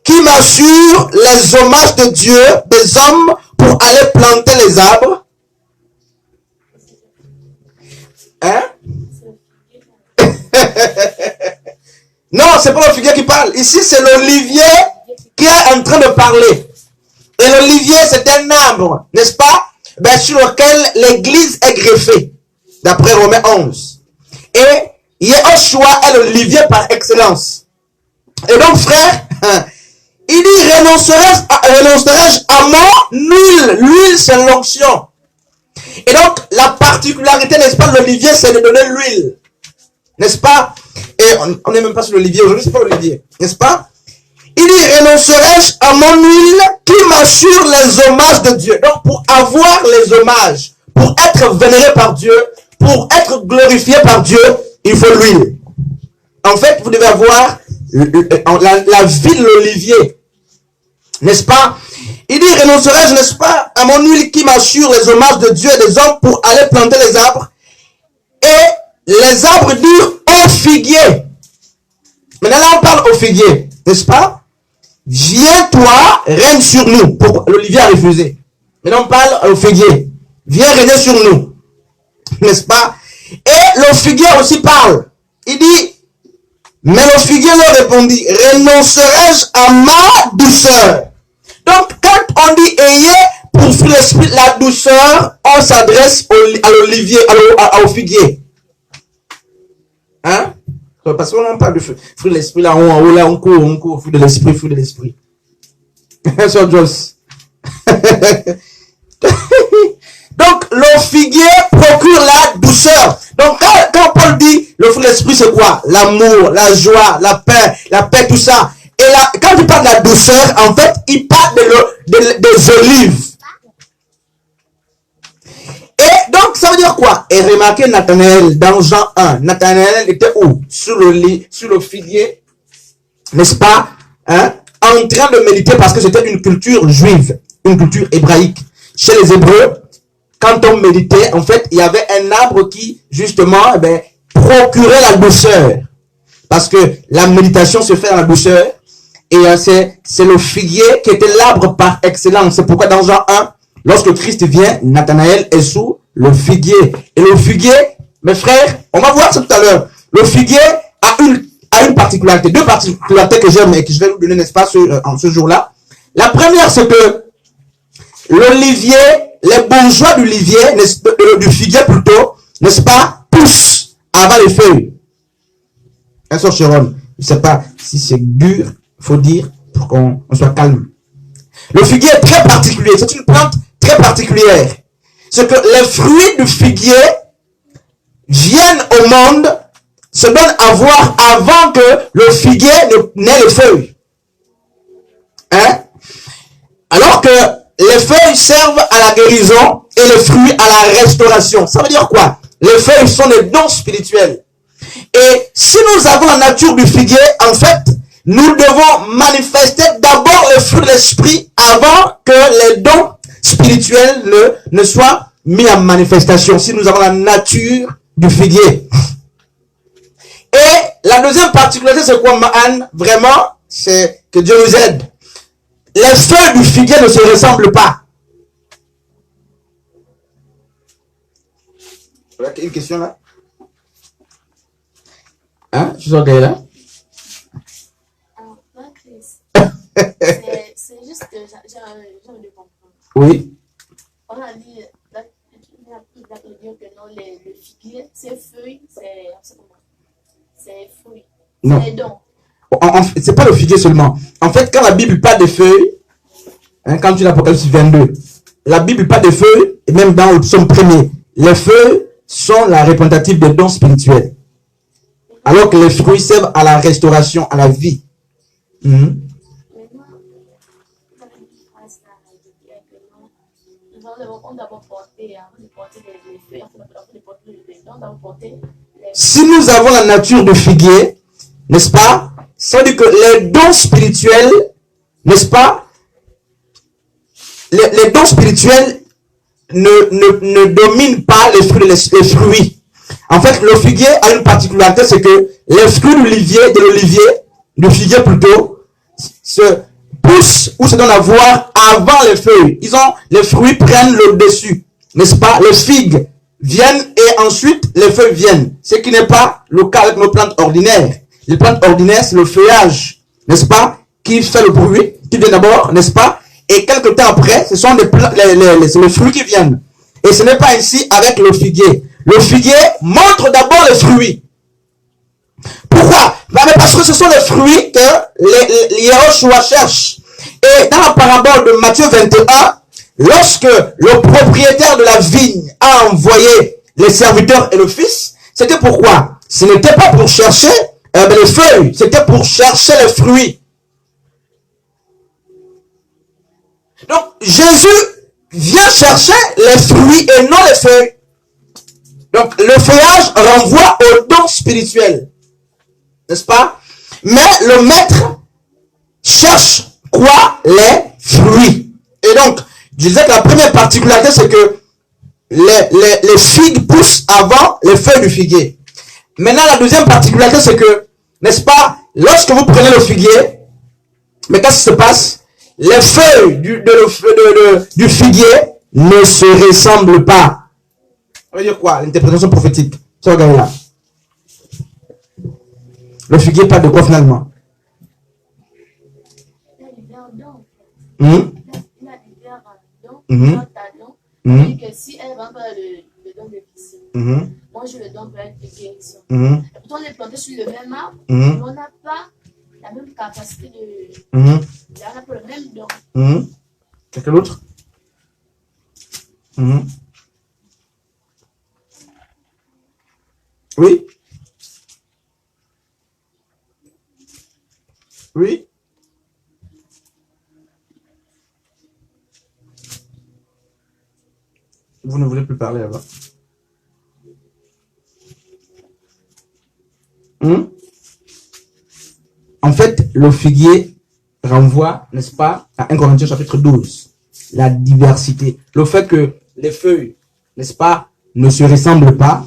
qui m'assure les hommages de Dieu, des hommes, pour aller planter les arbres? Hein? Non, c'est pas le figuier qui parle. Ici, c'est l'olivier qui est en train de parler. Et l'olivier, c'est un arbre, n'est-ce pas? Ben, sur lequel l'église est greffée, d'après Romains 11. Et Yehoshua est l'olivier par excellence. Et donc, frère, il dit, renoncerai-je à mon huile? L'huile, c'est l'onction. Et donc, la particularité, n'est-ce pas, de l'olivier, c'est de donner l'huile. N'est-ce pas? Et on n'est même pas sur l'olivier. Aujourd'hui, c'est pas l'olivier. N'est-ce pas? Il dit, renoncerai-je à mon huile qui m'assure les hommages de Dieu. Donc, pour avoir les hommages, pour être vénéré par Dieu, pour être glorifié par Dieu, il faut l'huile. En fait, vous devez avoir la vie de l'olivier. N'est-ce pas? Il dit, renoncerai-je, n'est-ce pas, à mon huile qui m'assure les hommages de Dieu et des hommes pour aller planter les arbres. Et les arbres dirent au figuier. Maintenant, là, on parle au figuier. N'est-ce pas? Viens, toi, règne sur nous. L'olivier a refusé. Maintenant, on parle au figuier. Viens régner sur nous. N'est-ce pas? Et le figuier aussi parle. Il dit, mais le figuier leur répondit, renoncerai-je à ma douceur? Donc, quand on dit ayez pour fruit l'esprit la douceur, on s'adresse à l'olivier, au figuier. Hein? Parce qu'on n'a pas de fruit de l'esprit là, on court, fruit de l'esprit. Sur Joss. Donc, le figuier procure la douceur. Donc, quand Paul dit le fruit de l'esprit, c'est quoi? L'amour, la joie, la paix, tout ça. Et là, quand il parle de la douceur, en fait, il parle des olives. Et donc, ça veut dire quoi? Et remarquez Nathanaël dans Jean 1. Nathanaël était où? Sur le figuier, n'est-ce pas? Hein? En train de méditer parce que c'était une culture juive, une culture hébraïque. Chez les Hébreux, quand on méditait, en fait, il y avait un arbre qui, justement, procurait la douceur. Parce que la méditation se fait dans la douceur. Et c'est le figuier qui était l'arbre par excellence. C'est pourquoi dans Jean 1, lorsque Christ vient, Nathanaël est sous le figuier. Et le figuier, mes frères, on va voir ça tout à l'heure. Le figuier a une particularité, deux particularités que j'aime et que je vais vous donner, n'est-ce pas, en ce jour-là. La première, c'est que l'olivier, les bourgeois d'olivier, du figuier plutôt, n'est-ce pas, poussent avant les feuilles. Un sort Sharon, je ne sais pas si c'est dur, il faut dire, pour qu'on soit calme. Le figuier est très particulier, c'est une plante très particulière. C'est que les fruits du figuier viennent au monde, se donnent à voir avant que le figuier n'ait les feuilles. Hein? Alors que les feuilles servent à la guérison et les fruits à la restauration. Ça veut dire quoi? Les feuilles sont des dons spirituels. Et si nous avons la nature du figuier, en fait, nous devons manifester d'abord le fruit de l'esprit avant que les dons spirituels ne soient mis en manifestation. Si nous avons la nature du figuier. Et la deuxième particularité, c'est quoi, Anne? Vraiment, c'est que Dieu nous aide. Les feuilles du figuier ne se ressemblent pas. Voilà, une question là. Hein? Je suis regardé là. Non, Chris. C'est juste que j'ai envie de comprendre. Oui. On a dit, Il va te dire que non, le figuier, ses feuilles, c'est fruits. Non. C'est dons. C'est pas le figuier seulement. En fait, quand la Bible parle des feuilles, hein, quand tu l'Apocalypse 22, la Bible parle des feuilles, et même dans le psaume 1er, les feuilles sont la représentative des dons spirituels. Alors que les fruits servent à la restauration, à la vie. Maintenant, vous avez une phrase là, nous devons d'abord porter, avant de porter les feuilles, avant de porter les dons, d'abord porter les... Si nous avons la nature de figuier, n'est-ce pas? Ça veut dire que les dons spirituels, n'est-ce pas? Les dons spirituels ne dominent pas les fruits. En fait, le figuier a une particularité, c'est que les fruits du figuier plutôt, se poussent ou se donnent à voir avant les feuilles. Les fruits prennent le dessus, n'est-ce pas? Les figues viennent et ensuite les feuilles viennent. Ce qui n'est pas le cas avec nos plantes ordinaires. Les plantes ordinaires, c'est le feuillage, n'est-ce pas? Qui fait le bruit, qui vient d'abord, n'est-ce pas? Et quelques temps après, ce sont les fruits qui viennent. Et ce n'est pas ainsi avec le figuier. Le figuier montre d'abord les fruits. Pourquoi? Mais parce que ce sont les fruits que les Yahushua cherchent. Et dans la parabole de Matthieu 21, lorsque le propriétaire de la vigne a envoyé les serviteurs et le fils, c'était pourquoi? Ce n'était pas pour chercher les feuilles, c'était pour chercher les fruits. Donc, Jésus vient chercher les fruits et non les feuilles. Donc, le feuillage renvoie au don spirituel. N'est-ce pas? Mais le maître cherche quoi? Les fruits. Et donc, je disais que la première particularité, c'est que les figues poussent avant les feuilles du figuier. Maintenant, la deuxième particularité, c'est que, n'est-ce pas, lorsque vous prenez le figuier, mais qu'est-ce qui se passe? Les feuilles du figuier ne se ressemblent pas. Ça veut dire quoi? L'interprétation prophétique. Ça, regardez là. Le figuier parle de quoi finalement? Il a divers dons. Hum? Il a divers dons, Mhm. talents. Mhm. Et que si elle va faire le don de piscine, Mhm. moi je le donne pour être de guérison. Mhm. Et pourtant, on est planté sur le même arbre, Mhm. mais on n'a pas la même capacité de. Mhm. On n'a pas le même don. Mhm. Quelqu'un d'autre? Mhm. Oui? Oui? Vous ne voulez plus parler là-bas? En fait, le figuier renvoie, n'est-ce pas, à 1 Corinthiens chapitre 12. La diversité. Le fait que les feuilles, n'est-ce pas, ne se ressemblent pas,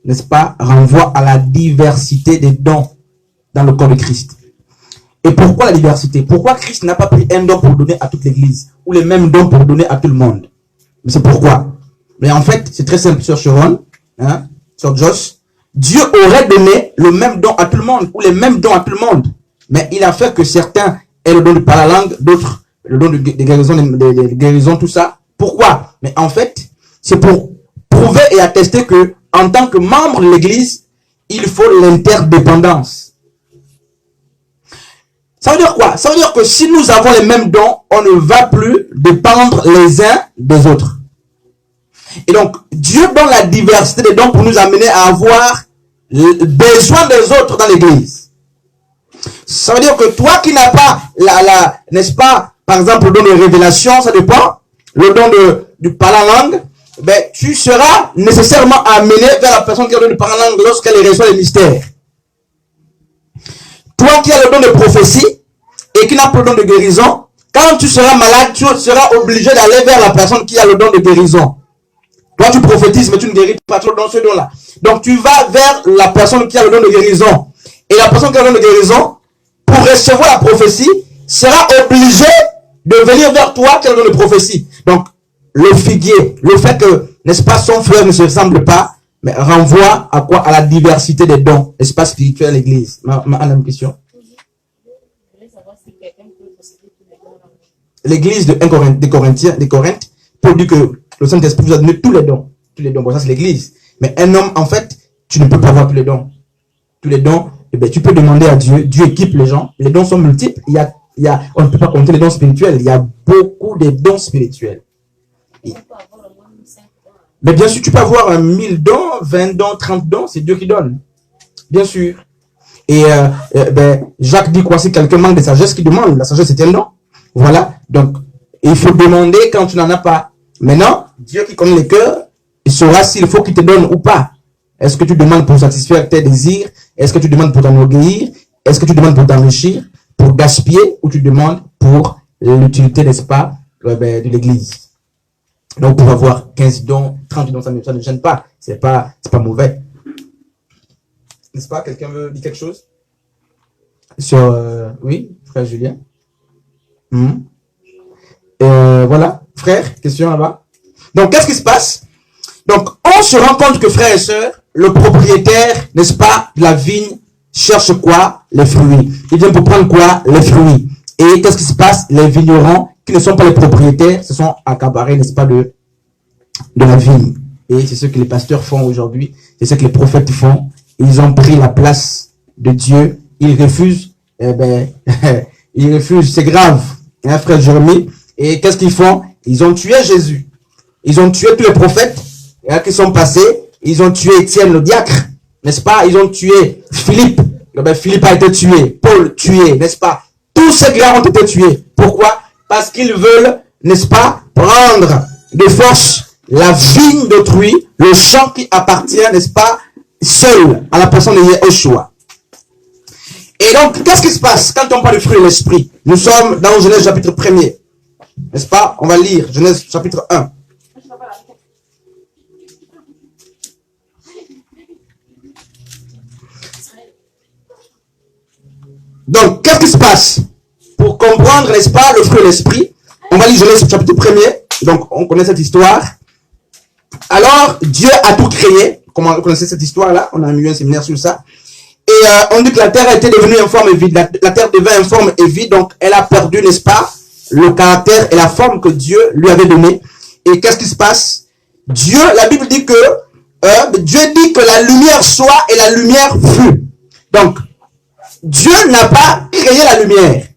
n'est-ce pas, renvoie à la diversité des dons dans le corps de Christ. Et pourquoi la diversité? Pourquoi Christ n'a pas pris un don pour donner à toute l'église ou les mêmes dons pour donner à tout le monde? Mais c'est pourquoi. Mais en fait, c'est très simple, sur Sharon, hein, sur Josh. Dieu aurait donné le même don à tout le monde ou les mêmes dons à tout le monde. Mais il a fait que certains aient le don de parler la langue, d'autres le don de guérison, tout ça. Pourquoi? Mais en fait, c'est pour prouver et attester que, en tant que membre de l'église, il faut l'interdépendance. Ça veut dire quoi? Ça veut dire que si nous avons les mêmes dons, on ne va plus dépendre les uns des autres. Et donc, Dieu donne la diversité des dons pour nous amener à avoir le besoin des autres dans l'église. Ça veut dire que toi qui n'as pas n'est-ce pas, par exemple, le don de révélation, ça dépend, le don du parler en langue, ben, tu seras nécessairement amené vers la personne qui a le don de parler en langue lorsqu'elle reçoit les mystères. Toi qui as le don de prophétie et qui n'a pas le don de guérison, quand tu seras malade, tu seras obligé d'aller vers la personne qui a le don de guérison. Toi, tu prophétises, mais tu ne guéris pas trop dans ce don-là. Donc, tu vas vers la personne qui a le don de guérison. Et la personne qui a le don de guérison, pour recevoir la prophétie, sera obligée de venir vers toi qui a le don de prophétie. Donc, le figuier, le fait que, n'est-ce pas, son frère ne se ressemble pas, mais renvoie à quoi? À la diversité des dons, n'est-ce pas, spirituels à l'église. Madame, question. Je voulais savoir si quelqu'un peut posséder tous les dons. L'église de Corinthe, Paul dit que le Saint-Esprit vous a donné tous les dons. tous les dons. Bon, ça, c'est l'église. Mais un homme, en fait, tu ne peux pas avoir tous les dons. Tous les dons, eh bien, tu peux demander à Dieu. Dieu équipe les gens. Les dons sont multiples. On ne peut pas compter les dons spirituels. Il y a beaucoup de dons spirituels. Mais bien sûr, tu peux avoir 1000 dons, 20 dons, 30 dons. C'est Dieu qui donne. Bien sûr. Et Jacques dit quoi? Si quelqu'un manque de sagesse, qui demande. La sagesse, c'est un don. Voilà. Donc, il faut demander quand tu n'en as pas. Maintenant, Dieu qui connaît les cœurs, il saura s'il faut qu'il te donne ou pas. Est-ce que tu demandes pour satisfaire tes désirs? Est-ce que tu demandes pour t'enorgueillir? Est-ce que tu demandes pour t'enrichir? Pour gaspiller? Ou tu demandes pour l'utilité, n'est-ce pas, de l'église? Donc, pour avoir 15 dons, 30 dons, ça ne gêne pas. C'est pas mauvais. N'est-ce pas? Quelqu'un veut dire quelque chose? Sur, oui, frère Julien? Voilà, frère, question là-bas. Donc, qu'est-ce qui se passe? Donc, on se rend compte que, frères et sœurs, le propriétaire, n'est-ce pas, de la vigne, cherche quoi? Les fruits. Il vient pour prendre quoi? Les fruits. Et qu'est-ce qui se passe? Les vignerons, qui ne sont pas les propriétaires, se sont accaparés, n'est-ce pas, de la vigne. Et c'est ce que les pasteurs font aujourd'hui. C'est ce que les prophètes font. Ils ont pris la place de Dieu. Ils refusent. Ils refusent. C'est grave. Hein, frère Jérémie? Et qu'est-ce qu'ils font? Ils ont tué Jésus. Ils ont tué tous les prophètes qui sont passés. Ils ont tué Étienne le diacre, n'est-ce pas? Ils ont tué Philippe. Philippe a été tué. Paul tué, n'est-ce pas? Tous ces gars ont été tués. Pourquoi? Parce qu'ils veulent, n'est-ce pas, prendre de force la vigne d'autrui, le champ qui appartient, n'est-ce pas, seul à la personne de Yeshua. Et donc, qu'est-ce qui se passe quand on parle du fruit de l'esprit? Nous sommes dans Genèse chapitre 1er. N'est-ce pas? On va lire Genèse chapitre 1. Donc, qu'est-ce qui se passe? Pour comprendre, n'est-ce pas, le fruit de l'esprit, on va lire Genèse chapitre 1er. Donc, on connaît cette histoire. Alors, Dieu a tout créé. Comment vous connaissez cette histoire-là? On a mis un séminaire sur ça. Et on dit que la terre a été devenue informe et vide. La terre devint informe et vide. Donc, elle a perdu, n'est-ce pas, le caractère et la forme que Dieu lui avait donné. Et qu'est-ce qui se passe? Dieu, la Bible dit que Dieu dit que la lumière soit et la lumière fut. Donc, Dieu n'a pas créé la lumière,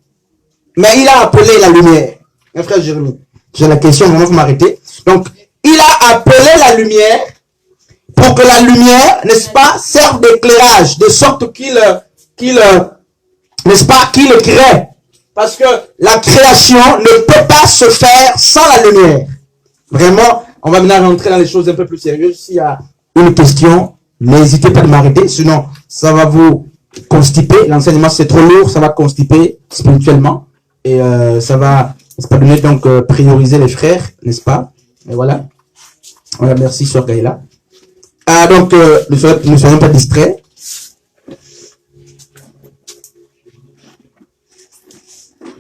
mais il a appelé la lumière. Mon frère Jérémie, j'ai la question, maintenant vous m'arrêtez. Donc, il a appelé la lumière pour que la lumière, n'est-ce pas, serve d'éclairage, de sorte qu'il n'est-ce pas, qu'il crée. Parce que la création ne peut pas se faire sans la lumière. Vraiment, on va maintenant rentrer dans les choses un peu plus sérieuses. S'il y a une question, n'hésitez pas de m'arrêter, sinon ça va vous constiper. L'enseignement, c'est trop lourd, ça va constiper spirituellement. Et ça va, n'est-ce pas, donner donc prioriser les frères, n'est-ce pas? Et voilà. Voilà, merci, Sœur Gaïla. Donc, ne soyons pas distraits.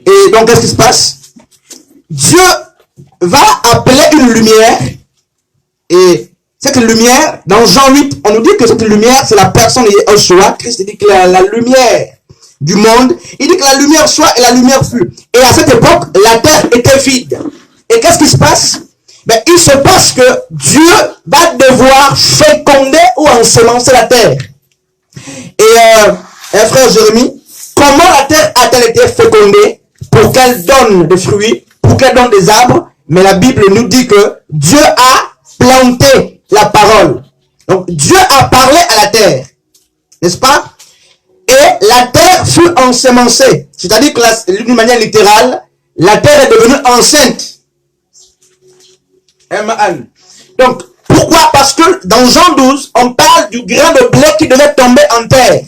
Et donc, qu'est-ce qui se passe? Dieu va appeler une lumière. Et cette lumière, dans Jean 8, on nous dit que cette lumière, c'est la personne de Yeshua. Christ dit que la lumière du monde, il dit que la lumière soit et la lumière fut. Et à cette époque, la terre était vide. Et qu'est-ce qui se passe? Ben, il se passe que Dieu va devoir féconder ou ensemencer la terre. Et frère Jérémie, comment la terre a-t-elle été fécondée? Pour qu'elle donne des fruits, pour qu'elle donne des arbres. Mais la Bible nous dit que Dieu a planté la parole. Donc Dieu a parlé à la terre, n'est-ce pas? Et la terre fut ensemencée. C'est-à-dire que d'une manière littérale, la terre est devenue enceinte. Donc, pourquoi? Parce que dans Jean 12, on parle du grain de blé qui devait tomber en terre.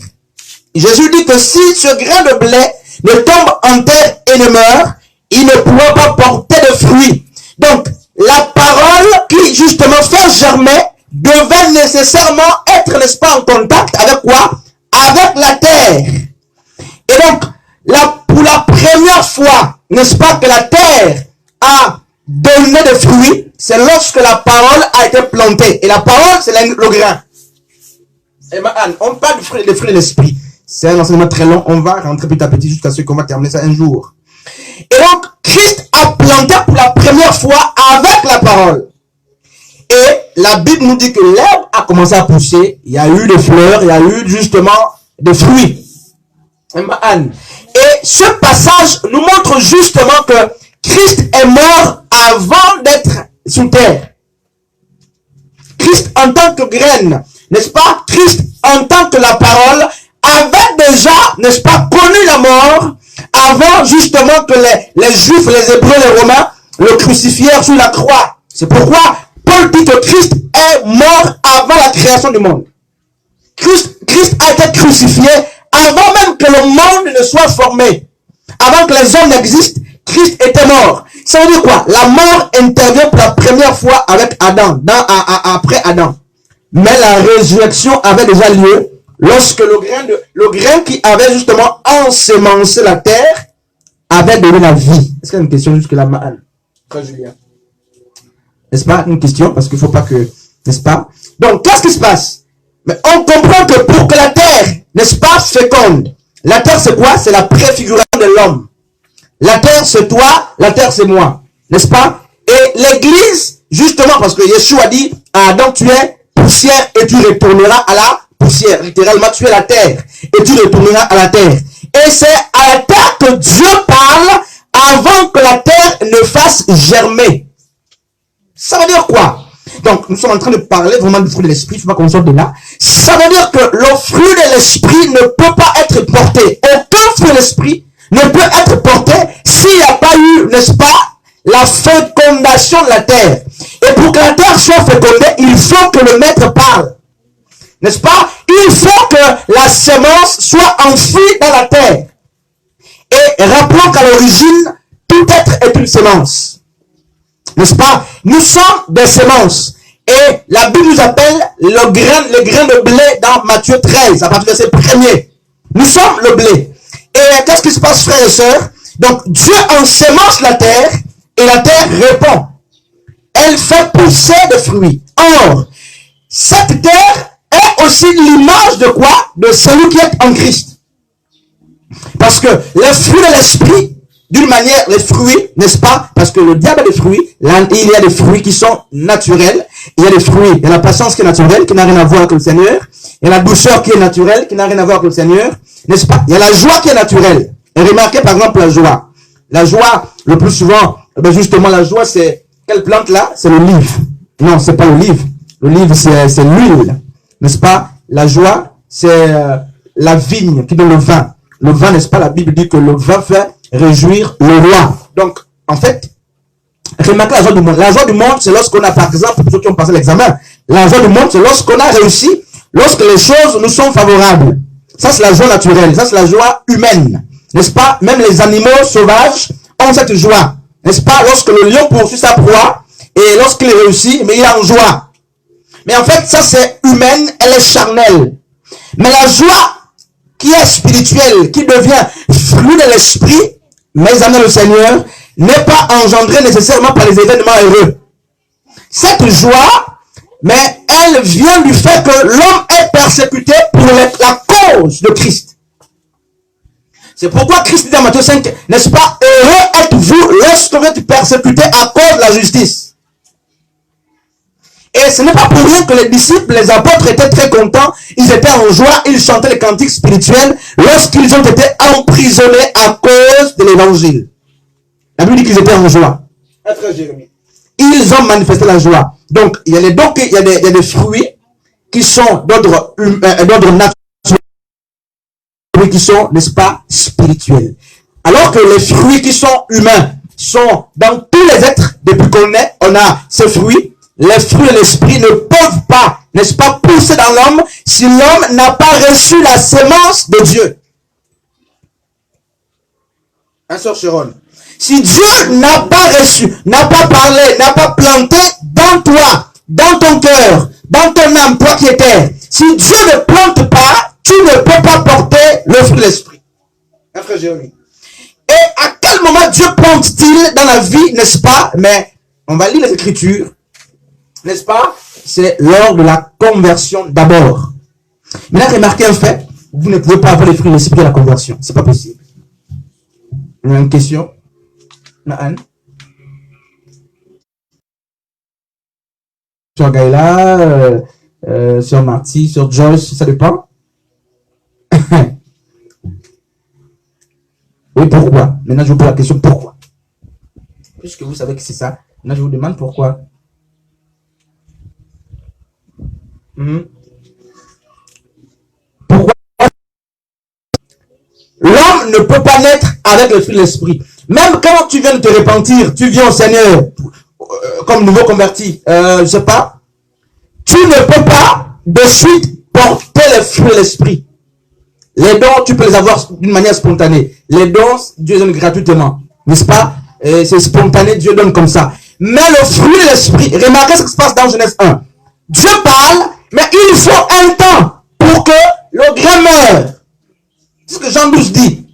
Jésus dit que si ce grain de blé ne tombe en terre et ne meurt, il ne pourra pas porter de fruits. Donc, la parole qui justement fait germer devait nécessairement être, n'est-ce pas, en contact avec quoi? Avec la terre. Et donc, pour la première fois, n'est-ce pas, que la terre a donné des fruits, c'est lorsque la parole a été plantée. Et la parole, c'est le grain. Et on parle des fruits de l'esprit. C'est un enseignement très long. On va rentrer petit à petit jusqu'à ce qu'on va terminer ça un jour. Et donc, Christ a planté pour la première fois avec la parole. Et la Bible nous dit que l'herbe a commencé à pousser, il y a eu des fleurs, il y a eu justement des fruits. Et ce passage nous montre justement que Christ est mort avant d'être sous terre. Christ en tant que graine, n'est-ce pas? Christ en tant que la parole avait déjà, n'est-ce pas, connu la mort avant justement que les Juifs, les Hébreux, les Romains le crucifièrent sur la croix. C'est pourquoi Paul dit que Christ est mort avant la création du monde. Christ a été crucifié avant même que le monde ne soit formé. Avant que les hommes n'existent, Christ était mort. Ça veut dire quoi? La mort intervient pour la première fois avec Adam, après Adam. Mais la résurrection avait déjà lieu lorsque le grain qui avait justement ensemencé la terre avait donné la vie. Est-ce qu'il y a une question jusque-là, Frère Julien? N'est-ce pas? Une question, parce qu'il ne faut pas que... N'est-ce pas? Donc, qu'est-ce qui se passe? Mais on comprend que pour que la terre, n'est-ce pas, féconde, la terre c'est quoi? C'est la préfiguration de l'homme. La terre c'est toi, la terre c'est moi. N'est-ce pas? Et l'église, justement, parce que Yeshua a dit à Adam, tu es poussière et tu retourneras à la poussière. Littéralement, tu es la terre et tu retourneras à la terre. Et c'est à la terre que Dieu parle avant que la terre ne fasse germer. Ça veut dire quoi? Donc, nous sommes en train de parler vraiment du fruit de l'esprit, il ne faut pas qu'on sorte de là. Ça veut dire que le fruit de l'esprit ne peut pas être porté. Aucun fruit de l'esprit ne peut être porté s'il n'y a pas eu, n'est-ce pas, la fécondation de la terre. Et pour que la terre soit fécondée, il faut que le maître parle. N'est-ce pas? Il faut que la semence soit enfouie dans la terre. Et rappelons qu'à l'origine, tout être est une semence. N'est-ce pas? Nous sommes des semences. Et la Bible nous appelle le grain de blé dans Matthieu 13, à partir de verset 1er. Nous sommes le blé. Et qu'est-ce qui se passe, frères et sœurs? Donc, Dieu ensemence la terre, et la terre répond. Elle fait pousser des fruits. Or, cette terre est aussi l'image de quoi? De celui qui est en Christ. Parce que les fruits de l'esprit, d'une manière, les fruits, n'est-ce pas? Parce que le diable a des fruits. Là, il y a des fruits qui sont naturels. Il y a des fruits. Il y a la patience qui est naturelle, qui n'a rien à voir avec le Seigneur. Il y a la douceur qui est naturelle, qui n'a rien à voir avec le Seigneur. N'est-ce pas? Il y a la joie qui est naturelle. Et remarquez par exemple la joie. La joie, le plus souvent, ben justement, la joie, c'est quelle plante là? C'est l'olive. Non, c'est pas l'olive. L'olive, c'est l'huile. N'est-ce pas? La joie, c'est la vigne qui donne le vin. Le vin, n'est-ce pas? La Bible dit que le vin fait réjouir le roi. Donc, en fait, remarquez la joie du monde. La joie du monde, c'est lorsqu'on a, par exemple, pour ceux qui ont passé l'examen, la joie du monde, c'est lorsqu'on a réussi, lorsque les choses nous sont favorables. Ça, c'est la joie naturelle. Ça, c'est la joie humaine. N'est-ce pas? Même les animaux sauvages ont cette joie. N'est-ce pas? Lorsque le lion poursuit sa proie, et lorsqu'il réussit, mais il est en joie. Mais en fait, ça, c'est humaine, elle est charnelle. Mais la joie qui est spirituelle, qui devient fruit de l'esprit, mes amis le Seigneur, n'est pas engendrée nécessairement par les événements heureux. Cette joie, mais elle vient du fait que l'homme est persécuté pour la cause de Christ. C'est pourquoi Christ dit dans Matthieu 5, n'est-ce pas, heureux êtes-vous lorsque vous êtes persécuté à cause de la justice. Et ce n'est pas pour rien que les disciples, les apôtres étaient très contents, ils étaient en joie, ils chantaient les cantiques spirituels lorsqu'ils ont été emprisonnés à cause de l'évangile. La Bible dit qu'ils étaient en joie. Ils ont manifesté la joie. Donc, il y a des fruits qui sont d'ordre naturel, qui sont, n'est-ce pas, spirituels. Alors que les fruits qui sont humains sont dans tous les êtres, depuis qu'on est, on a ces fruits. Les fruits de l'esprit ne peuvent pas, n'est-ce pas, pousser dans l'homme si l'homme n'a pas reçu la sémence de Dieu. Un sœur Sharon. Si Dieu n'a pas reçu, n'a pas parlé, n'a pas planté dans toi, dans ton cœur, dans ton âme, toi qui es terre, si Dieu ne plante pas, tu ne peux pas porter le fruit de l'esprit. Un frère Jérémie. Et à quel moment Dieu plante-t-il dans la vie, n'est-ce pas? Mais on va lire les Écritures. N'est-ce pas? C'est lors de la conversion d'abord. Maintenant, remarquez un fait. Vous ne pouvez pas avoir les fruits de l'esprit à la conversion. C'est pas possible. Il y a une question? Naan? sur Gaïla, sur Marty, sur Joyce, ça dépend. Oui, pourquoi? Maintenant, je vous pose la question, pourquoi? Puisque vous savez que c'est ça, maintenant, je vous demande pourquoi. Pourquoi? L'homme ne peut pas naître avec le fruit de l'esprit. Même quand tu viens de te repentir, tu viens au Seigneur comme nouveau converti, je sais pas, tu ne peux pas de suite porter le fruit de l'esprit. Les dons, tu peux les avoir d'une manière spontanée. Les dons, Dieu donne gratuitement. N'est-ce pas? C'est spontané, Dieu donne comme ça. Mais le fruit de l'esprit, remarquez ce qui se passe dans Genèse 1. Dieu parle, mais il faut un temps pour que le grain meure. C'est ce que Jean 12 dit.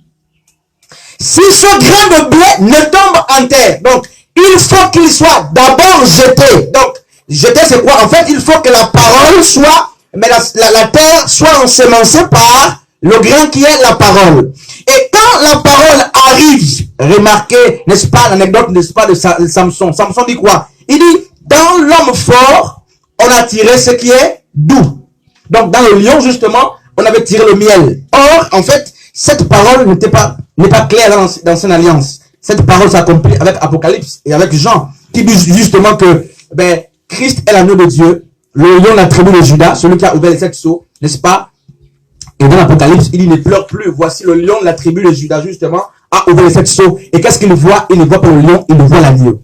Si ce grain de blé ne tombe en terre, donc il faut qu'il soit d'abord jeté. Donc, jeté c'est quoi? En fait, il faut que la parole soit, mais la terre soit ensemencée par le grain qui est la parole. Et quand la parole arrive, remarquez, n'est-ce pas, l'anecdote, n'est-ce pas, de Samson. Samson dit quoi? Il dit, dans l'homme fort, on a tiré ce qui est doux. Donc, dans le lion, justement, on avait tiré le miel. Or, en fait, cette parole n'est pas claire dans son alliance. Cette parole s'accomplit avec Apocalypse et avec Jean, qui dit justement que, Christ est l'agneau de Dieu, le lion de la tribu de Judas, celui qui a ouvert les 7 sceaux, n'est-ce pas? Et dans l'Apocalypse, il dit, ne pleure plus. Voici le lion de la tribu de Judas, justement, a ouvert les 7 sceaux. Et qu'est-ce qu'il voit? Il ne voit pas le lion, il voit l'agneau.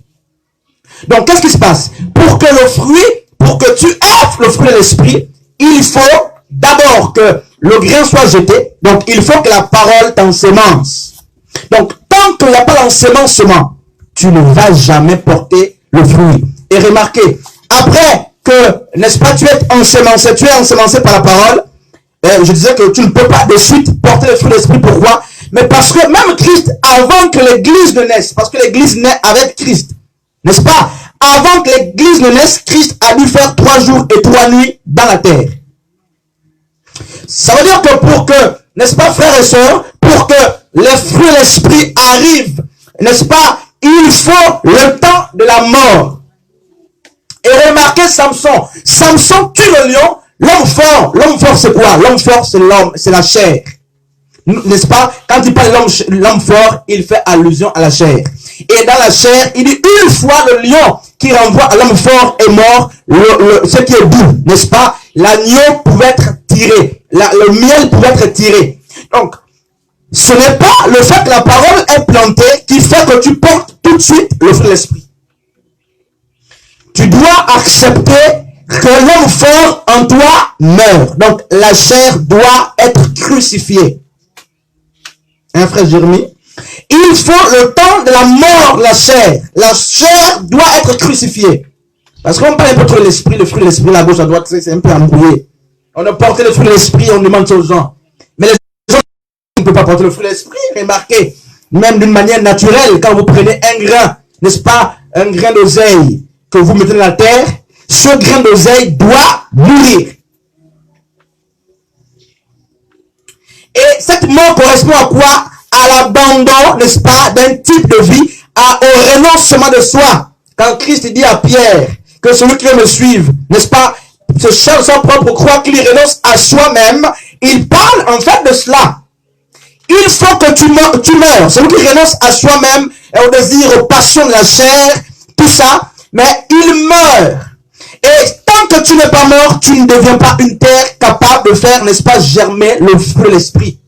Donc, qu'est-ce qui se passe? Pour que le fruit, pour que tu aies le fruit de l'esprit, il faut d'abord que le grain soit jeté. Donc, il faut que la parole t'ensemence. Donc, tant qu'il n'y a pas l'ensemencement, tu ne vas jamais porter le fruit. Et remarquez, après que, n'est-ce pas, tu es ensemencé par la parole, je disais que tu ne peux pas de suite porter le fruit de l'esprit. Pourquoi? Mais parce que même Christ, avant que l'église ne naisse, parce que l'église naît avec Christ, n'est-ce pas? Avant que l'église ne naisse, Christ a dû faire 3 jours et 3 nuits dans la terre. Ça veut dire que pour que, n'est-ce pas, frères et sœurs, pour que les fruits de l'esprit arrivent, n'est-ce pas, il faut le temps de la mort. Et remarquez Samson. Samson tue le lion. L'homme fort c'est quoi? L'homme fort c'est l'homme, c'est la chair. N'est-ce pas? Quand il parle de l'homme fort, il fait allusion à la chair. Et dans la chair, il dit une fois le lion qui renvoie à l'homme fort est mort, ce qui est doux, n'est-ce pas? L'agneau pouvait être tiré, le miel pouvait être tiré. Donc, ce n'est pas le fait que la parole est plantée qui fait que tu portes tout de suite le fruit de l'esprit. Tu dois accepter que l'homme fort en toi meurt. Donc, la chair doit être crucifiée. Hein, frère Jérémie? Il faut le temps de la mort de la chair. La chair doit être crucifiée. Parce qu'on parle un peu trop de l'esprit, le fruit de l'esprit, la gauche, à droite, c'est un peu embrouillé. On a porté le fruit de l'esprit, on demande ça aux gens. Mais les gens ne peuvent pas porter le fruit de l'esprit. Remarquez, même d'une manière naturelle, quand vous prenez un grain, n'est-ce pas, un grain d'oseille que vous mettez dans la terre, ce grain d'oseille doit mourir. Et cette mort correspond à quoi? À l'abandon, n'est-ce pas, d'un type de vie, au renoncement de soi. Quand Christ dit à Pierre que celui qui veut me suivre, n'est-ce pas, se cherche son propre croix, qu'il renonce à soi-même, il parle en fait de cela. Il faut que tu meurs. Celui qui renonce à soi-même, au désir, aux passions de la chair, tout ça, mais il meurt. Et tant que tu n'es pas mort, tu ne deviens pas une terre capable de faire, n'est-ce pas, germer le fruit de l'esprit.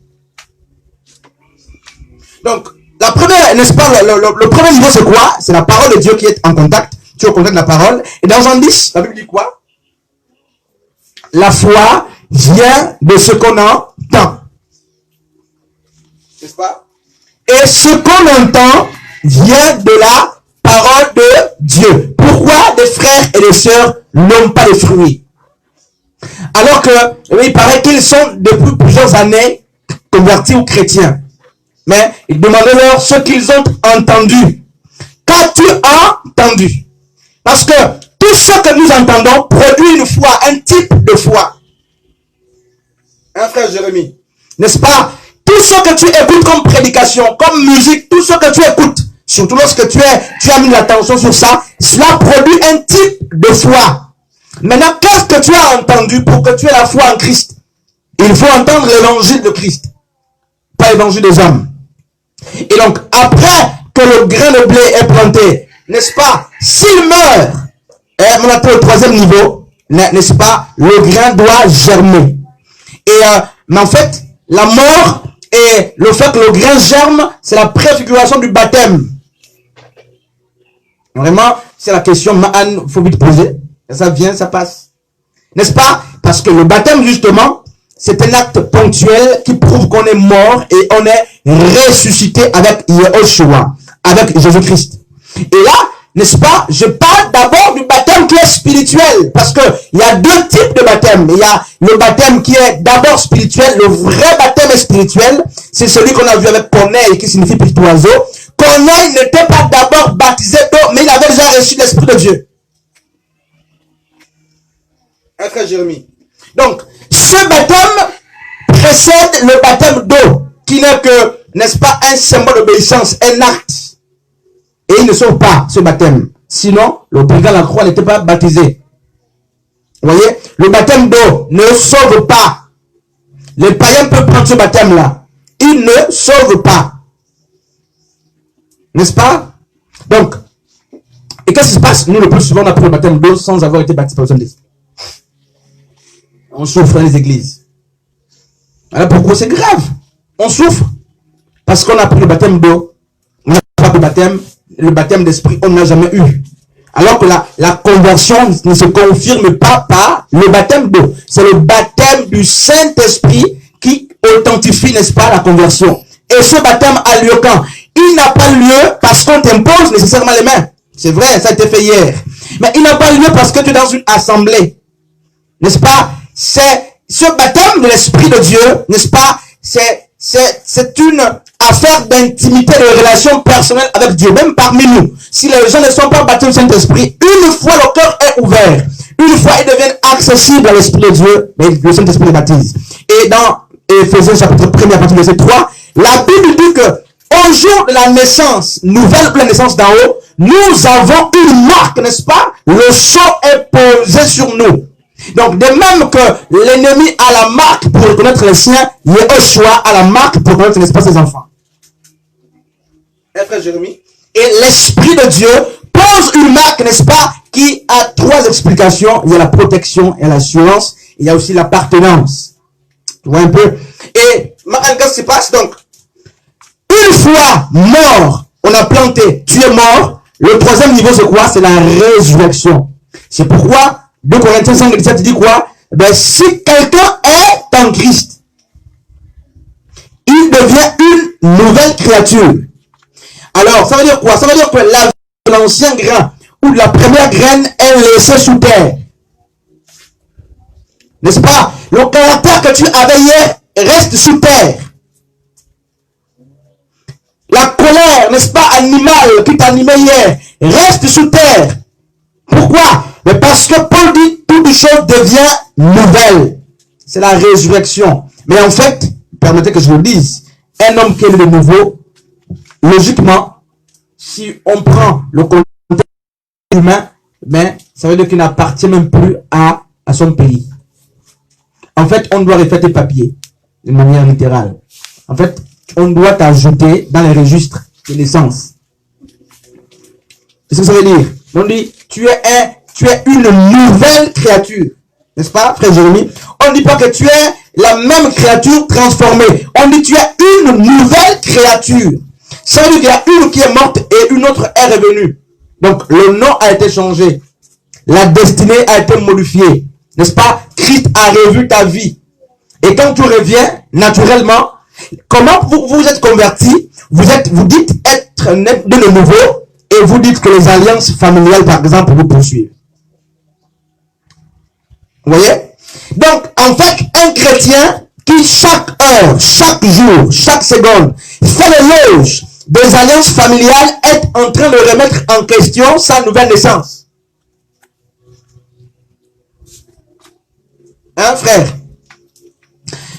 Donc, la première, n'est-ce pas, le premier niveau, c'est quoi? C'est la parole de Dieu qui est en contact. Tu es au contact de la parole. Et dans Jean 10, la Bible dit quoi? La foi vient de ce qu'on entend. N'est-ce pas? Et ce qu'on entend vient de la parole de Dieu. Pourquoi des frères et des sœurs n'ont pas de fruits? Alors que, il paraît qu'ils sont depuis plusieurs années convertis ou chrétiens. Mais demandez-leur ce qu'ils ont entendu. Qu'as-tu entendu? Parce que tout ce que nous entendons produit une foi, un type de foi. Hein, frère Jérémie? N'est-ce pas? Tout ce que tu écoutes comme prédication, comme musique, tout ce que tu écoutes, surtout lorsque tu as mis l'attention sur ça, cela produit un type de foi. Maintenant, qu'est-ce que tu as entendu pour que tu aies la foi en Christ? Il faut entendre l'évangile de Christ, pas l'évangile des hommes. Et donc, après que le grain de blé est planté, n'est-ce pas, s'il meurt, on attend le troisième niveau, n'est-ce pas, le grain doit germer. Et mais en fait, la mort et le fait que le grain germe, c'est la préfiguration du baptême. Vraiment, c'est la question, il faut vite poser. Ça vient, ça passe. N'est-ce pas? Parce que le baptême, justement, c'est un acte ponctuel qui prouve qu'on est mort et on est ressuscité avec Yahushua, avec Jésus-Christ. Et là, n'est-ce pas, je parle d'abord du baptême qui est spirituel, parce que il y a deux types de baptême. Il y a le baptême qui est d'abord spirituel, le vrai baptême est spirituel, c'est celui qu'on a vu avec Corneille, qui signifie petit oiseau. Corneille n'était pas d'abord baptisé d'eau, mais il avait déjà reçu l'Esprit de Dieu. Frère Jérémie. Donc, ce baptême précède le baptême d'eau, qui n'est que, n'est-ce pas, un symbole d'obéissance, un acte. Et il ne sauve pas ce baptême. Sinon, le brigand à la croix n'était pas baptisé. Vous voyez, le baptême d'eau ne sauve pas. Les païens peuvent prendre ce baptême-là. Il ne sauve pas. N'est-ce pas? Donc, et qu'est-ce qui se passe? Nous, le plus souvent, on a pris le baptême d'eau sans avoir été baptisé par le Saint-Esprit. On souffre dans les églises. Alors pourquoi c'est grave? On souffre parce qu'on a pris le baptême d'eau. On n'a pas le baptême d'esprit, on n'a jamais eu. Alors que la conversion ne se confirme pas par le baptême d'eau. C'est le baptême du Saint-Esprit qui authentifie, n'est-ce pas, la conversion. Et ce baptême a lieu quand? Il n'a pas lieu parce qu'on t'impose nécessairement les mains. C'est vrai, ça a été fait hier. Mais il n'a pas lieu parce que tu es dans une assemblée. N'est-ce pas? C'est ce baptême de l'Esprit de Dieu, n'est-ce pas? C'est une affaire d'intimité, de relation personnelle avec Dieu, même parmi nous. Si les gens ne sont pas baptisés du Saint-Esprit, une fois le cœur est ouvert, une fois ils deviennent accessibles à l'Esprit de Dieu, mais le Saint-Esprit les baptise. Et dans Éphésiens chapitre 1, à partir du verset 3, la Bible dit que au jour de la naissance, nouvelle pleine naissance d'en haut, nous avons une marque, n'est-ce pas? Le sceau est posé sur nous. Donc, de même que l'ennemi a la marque pour reconnaître les siens, Yahushua a la marque pour reconnaître, n'est-ce pas, ses enfants. Frère Jérémie. Et l'Esprit de Dieu pose une marque, n'est-ce pas, qui a trois explications. Il y a la protection, il y a l'assurance, il y a aussi l'appartenance. Tu vois un peu? Et, qu'est-ce qui se passe donc? Une fois mort, on a planté, tu es mort. Le troisième niveau, c'est quoi? C'est la résurrection. C'est pourquoi 2 Corinthiens 5, 17 dit quoi? Ben, si quelqu'un est en Christ, il devient une nouvelle créature. Alors, ça veut dire quoi? Ça veut dire que la vie de l'ancien grain ou de la première graine est laissée sous terre. N'est-ce pas? Le caractère que tu avais hier reste sous terre. La colère, n'est-ce pas, animale qui t'animait hier, reste sous terre. Pourquoi? Mais parce que Paul dit, toute chose devient nouvelle. C'est la résurrection. Mais en fait, permettez que je vous le dise, un homme qui est de nouveau, logiquement, si on prend le contexte humain, ben, ça veut dire qu'il n'appartient même plus à son pays. En fait, on doit refaire tes papiers, de manière littérale. En fait, on doit t'ajouter dans les registres de naissance. Qu'est-ce que ça veut dire? On dit, tu es une nouvelle créature. N'est-ce pas, frère Jérémie? On ne dit pas que tu es la même créature transformée. On dit tu es une nouvelle créature. Ça veut dire qu'il y a une qui est morte et une autre est revenue. Donc, le nom a été changé. La destinée a été modifiée. N'est-ce pas? Christ a revu ta vie. Et quand tu reviens, naturellement, comment vous êtes converti? Vous dites être né de nouveau et vous dites que les alliances familiales, par exemple, vous poursuivent. Vous voyez? Donc, en fait, un chrétien qui chaque heure, chaque jour, chaque seconde, fait l'éloge des alliances familiales est en train de remettre en question sa nouvelle naissance. Hein, frère?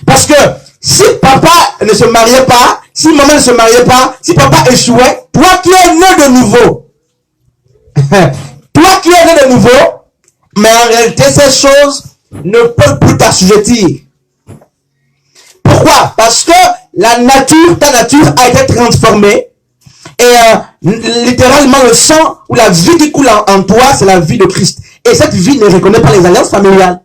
Parce que si papa ne se mariait pas, si maman ne se mariait pas, si papa échouait, toi qui es né de nouveau, toi qui es né de nouveau, Mais en réalité, ces choses ne peuvent plus t'assujettir. Pourquoi? Parce que ta nature a été transformée. Et littéralement, le sang ou la vie qui coule en toi, c'est la vie de Christ. Et cette vie ne reconnaît pas les alliances familiales.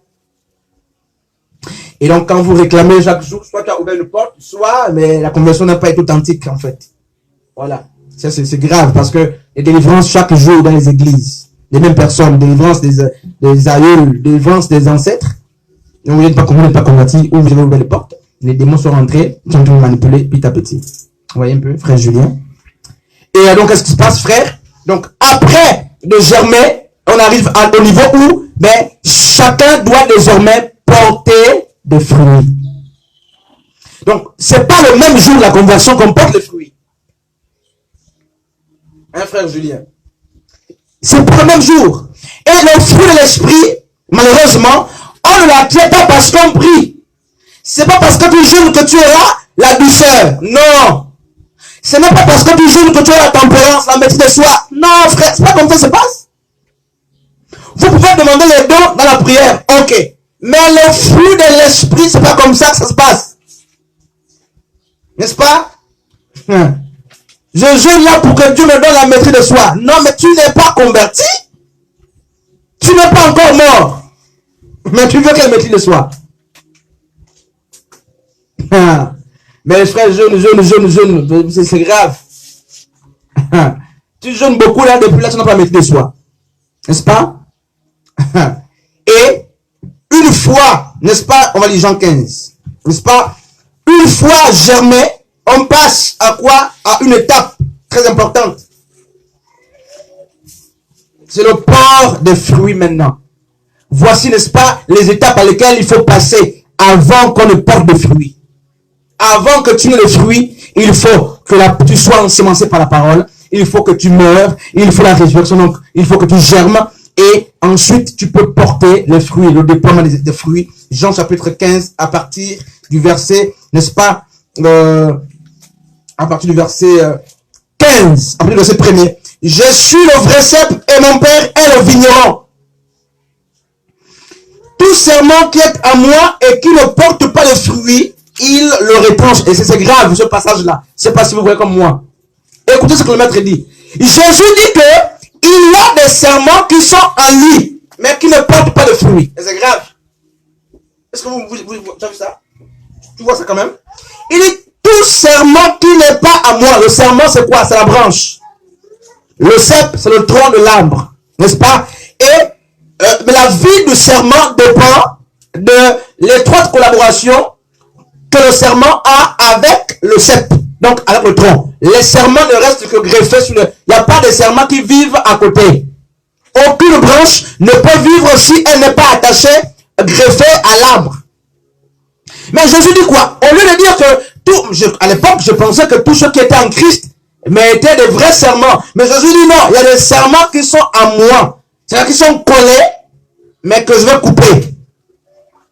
Et donc, quand vous réclamez chaque jour, soit tu as ouvert une porte, soit mais la conversion n'a pas été authentique, en fait. Voilà. Ça, c'est grave, parce que les délivrances chaque jour dans les églises, les mêmes personnes, délivrance des aïeuls, délivrance des ancêtres, et vous n'êtes pas converti, ou vous avez ouvert les portes, les démons sont rentrés, ils sont en train de manipuler petit à petit. Vous voyez un peu, frère Julien? Et donc, qu'est-ce qui se passe, frère? Donc, après de germer, on arrive au niveau où chacun doit désormais porter des fruits. Donc, c'est pas le même jour la conversion qu'on porte les fruits. Hein, frère Julien? C'est pas le même jour. Et le fruit de l'esprit, malheureusement, on ne l'acquiert pas parce qu'on prie. C'est pas parce que tu jeûnes que tu auras la douceur. Non. Ce n'est pas parce que tu jeûnes que tu auras la tempérance, la maîtrise de soi. Non, frère, c'est pas comme ça que ça se passe. Vous pouvez demander les dons dans la prière. Ok. Mais le fruit de l'esprit, c'est pas comme ça que ça se passe. N'est-ce pas? Je jeûne là pour que Dieu me donne la maîtrise de soi. Non, mais tu n'es pas converti. Tu n'es pas encore mort. Mais tu veux quelle maîtrise de soi? Mais les frères jeûnent. C'est grave. Tu jeûnes beaucoup là, depuis là, tu n'as pas la maîtrise de soi. N'est-ce pas? Et une fois, n'est-ce pas, on va lire Jean 15. N'est-ce pas? Une fois germé, on passe à quoi? À une étape très importante. C'est le port des fruits maintenant. Voici, n'est-ce pas, les étapes à lesquelles il faut passer avant qu'on ne porte de fruits. Avant que tu n'aies de fruits, il faut que tu sois ensemencé par la parole. Il faut que tu meurs. Il faut la résurrection. Donc, il faut que tu germes. Et ensuite, tu peux porter les fruits, le déploiement des fruits. Jean chapitre 15, à partir du verset, n'est-ce pas, à partir du verset 15, à partir du verset 1er. Je suis le vrai cep et mon père est le vigneron. Tout serment qui est à moi et qui ne porte pas de fruits, il le retranche. Et c'est grave, ce passage-là. Je ne sais pas si vous voyez comme moi. Écoutez ce que le maître dit. Jésus dit que il y a des serments qui sont en lui, mais qui ne portent pas de fruits. Et c'est grave. Est-ce que vous avez vu ça? Tu vois ça quand même? Il dit, tout serment qui n'est pas à moi. Le serment, c'est quoi? C'est la branche. Le cep, c'est le tronc de l'arbre. N'est-ce pas? Et mais la vie du serment dépend de l'étroite collaboration que le serment a avec le cep. Donc, avec le tronc. Les serments ne restent que greffés sur le... Il n'y a pas de serments qui vivent à côté. Aucune branche ne peut vivre si elle n'est pas attachée, greffée à l'arbre. Mais Jésus dit quoi? Au lieu de dire que à l'époque, je pensais que tous ceux qui étaient en Christ, mais étaient des vrais serments. Mais Jésus dit non, il y a des serments qui sont à moi. C'est-à-dire qui sont collés, mais que je vais couper.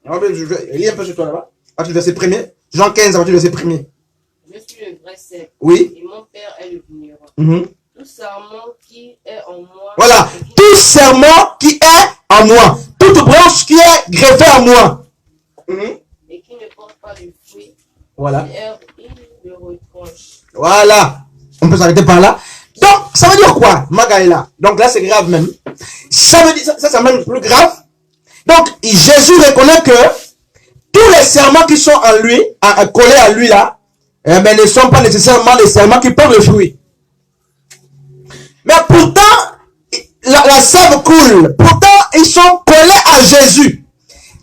Je vais lire un peu sur toi là-bas. À partir du verset 1er. Jean 15, à partir du verset 1er. Je suis le vrai cep. Oui. Et mon père est le vigneron. Tout serment qui est en moi. Voilà. Tout serment qui est en moi. Toute branche qui est greffée en moi. Et qui ne porte pas de fruits. Voilà. Il le retranche. Voilà. On peut s'arrêter par là. Donc, ça veut dire quoi, Magaïla? Donc là, c'est grave même. Ça veut dire, ça c'est même plus grave. Donc, Jésus reconnaît que tous les serments qui sont en lui, collés à lui là, mais ne sont pas nécessairement des serments qui portent le fruit. Mais pourtant, la sève coule. Pourtant, ils sont collés à Jésus.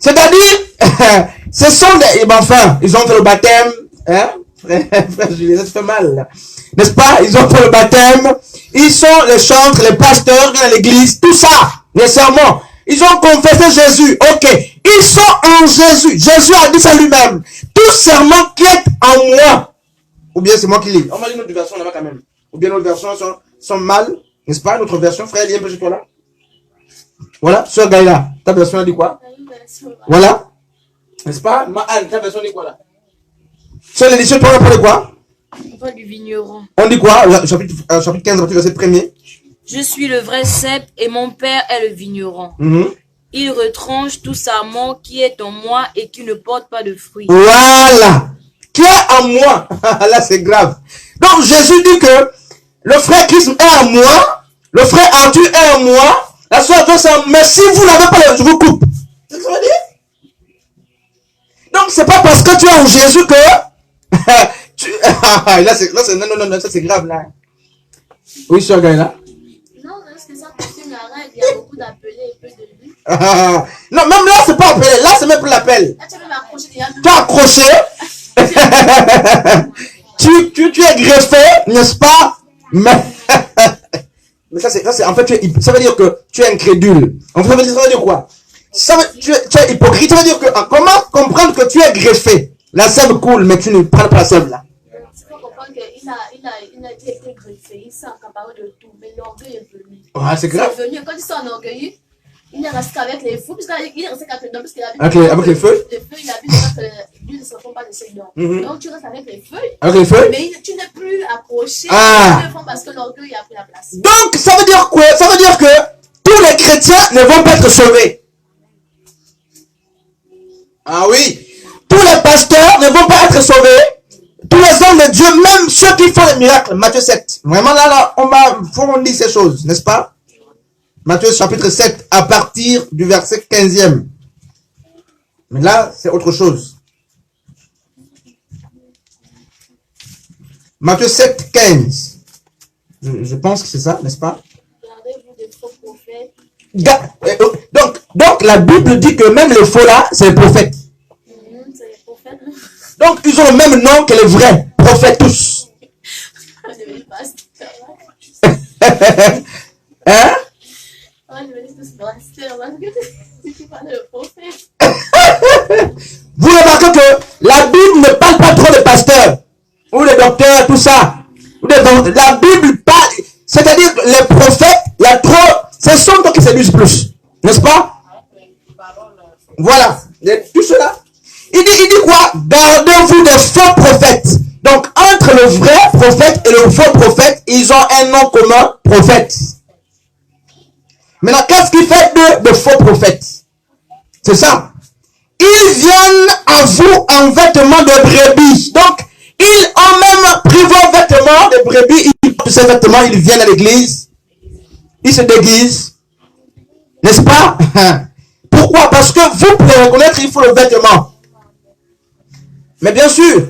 C'est-à-dire, ce sont des... Enfin, ils ont fait le baptême. Hein? Frère Julien, ça te fait mal. N'est-ce pas? Ils ont fait le baptême. Ils sont les chantres, les pasteurs, viennent à l'église. Tout ça, les sermons. Ils ont confessé Jésus. Ok. Ils sont en Jésus. Jésus a dit ça lui-même. Tout serment qui est en moi. Ou bien c'est moi qui lis. On va lire notre version là-bas quand même. Ou bien notre version sont mal. N'est-ce pas? Notre version, frère, lis un peu chez toi là. Voilà. Sœur Gaïla, ta version a dit quoi? Voilà. N'est-ce pas? Anne, ta version dit quoi là? Sœur l'édition, toi, on parle de quoi? On parle du vigneron. On dit quoi? Chapitre 15, à partir du verset 1er. Je suis le vrai cep et mon père est le vigneron. il retranche tout sarment qui est en moi et qui ne porte pas de fruits. Voilà. Qui est en moi. Là, c'est grave. Donc, Jésus dit que le frère Christ est en moi, le frère Arthur est en moi, la soeur Joyce est en moi, mais si vous n'avez pas, je vous coupe. C'est ce que ça veut dire? Donc, c'est pas parce que tu es en Jésus que... non, ça c'est grave, là. Oui, soeur Gaïla. Non, parce que ça continue à règle, il y a beaucoup d'appelés et peu de lui. Non, même là, c'est pas appelé. Là, c'est même plus l'appel. Là, tu peux m'accrocher déjà. Tu as accroché. tu es greffé, n'est-ce pas? Mais ça, c'est, en fait, ça veut dire que tu es incrédule. En fait, ça veut dire quoi? Tu es hypocrite. Ça veut dire que, comment comprendre que tu es greffé? La sève coule, mais tu ne prends pas la sève là. Il faut comprendre qu'il a été greffé, il s'est accaparé de tout, mais l'orgueil est venu. Ouais, c'est grave. C'est venu, quand il s'est enorgueilli, il n'est resté qu'avec les fous, puisqu'il est resté qu'avec les feux. Avec les feux? Les feux, il a vu que lui ne se font pas de Seigneur. Donc tu restes avec les feuilles. Avec les feuilles? Mais tu n'es plus accroché parce que l'orgueil a pris la place. Donc, ça veut dire quoi? Ça veut dire que tous les chrétiens ne vont pas être sauvés. Ah oui. Tous les pasteurs ne vont pas être sauvés. Tous les hommes de Dieu, même ceux qui font les miracles. Matthieu 7. Vraiment là, faut qu'on dise ces choses, n'est-ce pas? Matthieu chapitre 7, à partir du verset 15e. Mais là, c'est autre chose. Matthieu 7, 15. Je pense que c'est ça, n'est-ce pas? Gardez-vous des faux prophètes. Donc, la Bible dit que même les faux là, c'est les prophètes. C'est les prophètes. Donc, ils ont le même nom que les vrais prophètes tous. Hein? Vous remarquez que la Bible ne parle pas trop des pasteurs ou les docteurs, tout ça. La Bible parle, c'est-à-dire que les prophètes, il y a trop, ce sont eux qui séduisent plus, n'est-ce pas? Voilà, tout cela. Il dit quoi? Gardez-vous des faux prophètes. Donc, entre le vrai prophète et le faux prophète, ils ont un nom commun, prophète. Maintenant, qu'est-ce qui fait de faux prophètes? C'est ça. Ils viennent à vous en vêtements de brebis. Donc, ils ont même pris vos vêtements de brebis. Ils portent ces vêtements, ils viennent à l'église. Ils se déguisent. N'est-ce pas? Pourquoi? Parce que vous pouvez reconnaître, il faut le vêtement. Mais bien sûr,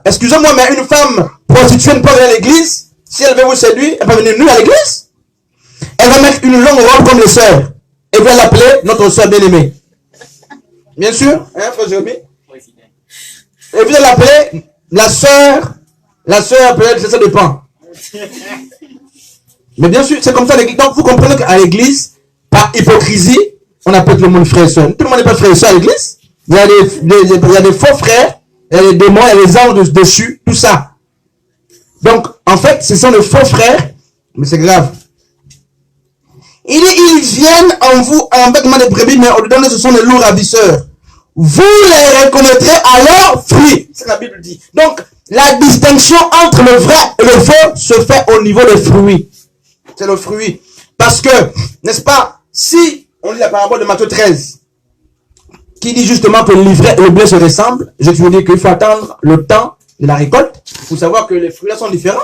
excusez-moi, mais une femme prostituée ne peut pas venir à l'église. Si elle veut vous séduire, elle peut venir nous à l'église. Elle va mettre une longue robe comme les sœurs. Et va l'appeler notre sœur bien-aimée. Bien sûr, hein, frère Jérémie? Et vous allez l'appeler la sœur peut-être, ça dépend. Mais bien sûr, c'est comme ça à l'église. Donc vous comprenez qu'à l'église, par hypocrisie, on appelle tout le monde frère et sœur. Tout le monde n'est pas frère et sœur à l'église. Il y a des faux frères, il y a des démons, il y a des anges dessus, tout ça. Donc, en fait, ce sont les faux frères, mais c'est grave. Ils viennent en vous en vêtements de brebis, mais au-dedans, ce sont les loups ravisseurs. Vous les reconnaîtrez à leurs fruits. C'est ce que la Bible dit. Donc, la distinction entre le vrai et le faux se fait au niveau des fruits. C'est le fruit. Parce que, n'est-ce pas, si on lit la parabole de Matthieu 13, qui dit justement que le livret et le blé se ressemblent, je veux dire qu'il faut attendre le temps de la récolte pour savoir que les fruits là sont différents.